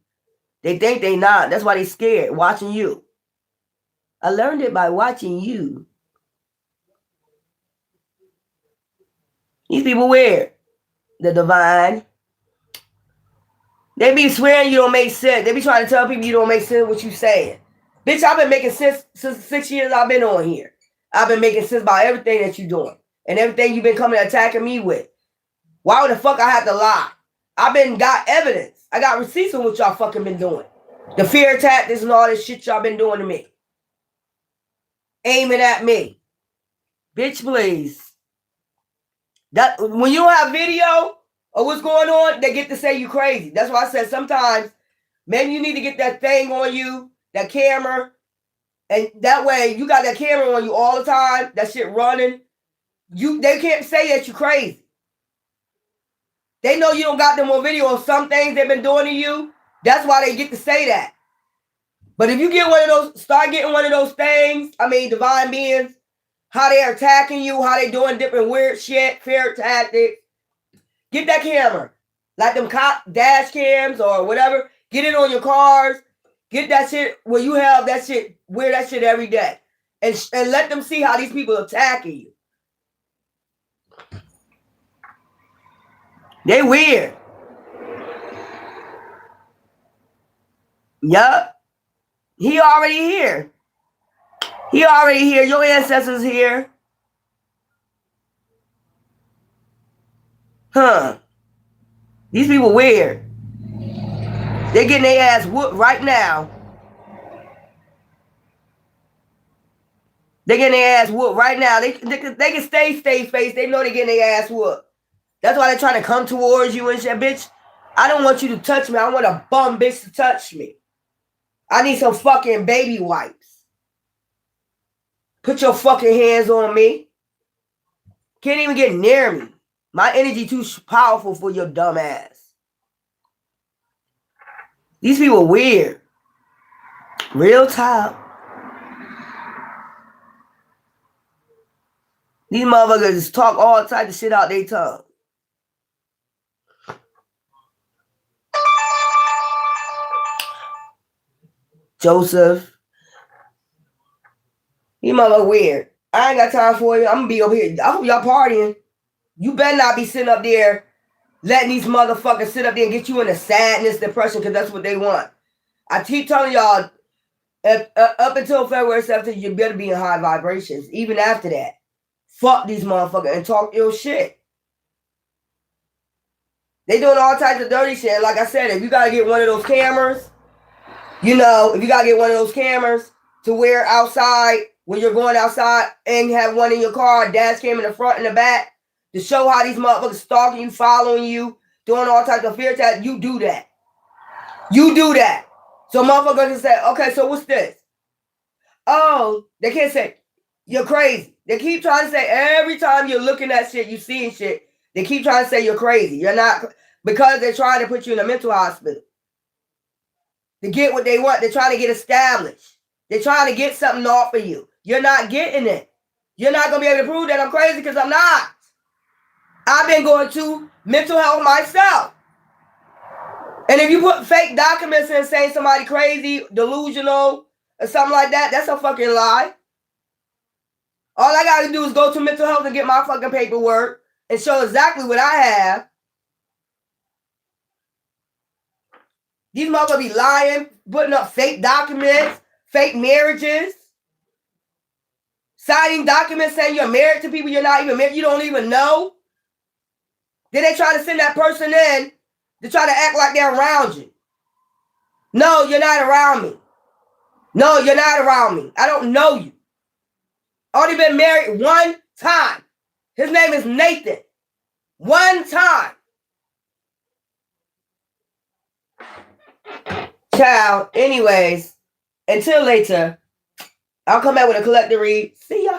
They think they not. That's why they scared. Watching you. I learned it by watching you. These people weird. The divine. They be swearing you don't make sense. They be trying to tell people you don't make sense what you saying. Bitch, I've been making sense since the 6 years I've been on here. I've been making sense about everything that you're doing. And everything you've been coming attacking me with. Why the fuck I have to lie? I've been got evidence. I got receipts on what y'all fucking been doing. The fear tactics and all this shit y'all been doing to me. Aiming at me. Bitch, please. That when you don't have video of what's going on, they get to say you crazy. That's why I said sometimes, maybe you need to get that thing on you, that camera, and that way you got that camera on you all the time, that shit running. They can't say that you crazy. They know you don't got them on video on some things they've been doing to you. That's why they get to say that. But if you get one of those, start getting one of those things, divine beings, how they're attacking you, how they doing different weird shit, fear tactics, get that camera. Like them dash cams or whatever. Get it on your cars. Get that shit where you have that shit, wear that shit every day. And let them see how these people are attacking you. They weird. Yup. He already here. He already here. Your ancestors here. Huh. These people weird. They getting their ass whooped right now. They getting their ass whooped right now. They can stay face. They know they getting their ass whooped. That's why they're trying to come towards you and shit. Bitch, I don't want you to touch me. I want a bum bitch to touch me. I need some fucking baby wipes. Put your fucking hands on me. Can't even get near me. My energy too powerful for your dumb ass. These people weird. Real talk. These motherfuckers just talk all types of shit out their tongue. Joseph. You mother weird. I ain't got time for you. I'm gonna be over here. I hope y'all partying. You better not be sitting up there letting these motherfuckers sit up there and get you into sadness, depression, because that's what they want. I keep telling y'all, up until February 17th, you better be in high vibrations. Even after that, fuck these motherfuckers and talk your shit. They doing all types of dirty shit. Like I said, if you gotta get one of those cameras, if you gotta get one of those cameras to wear outside when you're going outside and you have one in your car, dash cam in the front and the back, to show how these motherfuckers stalking you, following you, doing all types of fear tactics. You do that. You do that. So motherfuckers can say, okay, so what's this? Oh, they can't say, you're crazy. They keep trying to say every time you're looking at shit, you seeing shit, they keep trying to say you're crazy. You're not, because they're trying to put you in a mental hospital. To get what they want, they're trying to get established. They're trying to get something off of you. You're not getting it. You're not going to be able to prove that I'm crazy because I'm not. I've been going to mental health myself. And if you put fake documents in saying somebody crazy, delusional, or something like that, that's a fucking lie. All I got to do is go to mental health and get my fucking paperwork and show exactly what I have. These motherfuckers be lying, putting up fake documents, fake marriages, signing documents saying you're married to people you're not even married, you don't even know. Then they try to send that person in to try to act like they're around you. No, you're not around me. No, you're not around me. I don't know you. Only been married one time. His name is Nathan. One time. Child, anyways, until later, I'll come back with a collector read. See y'all.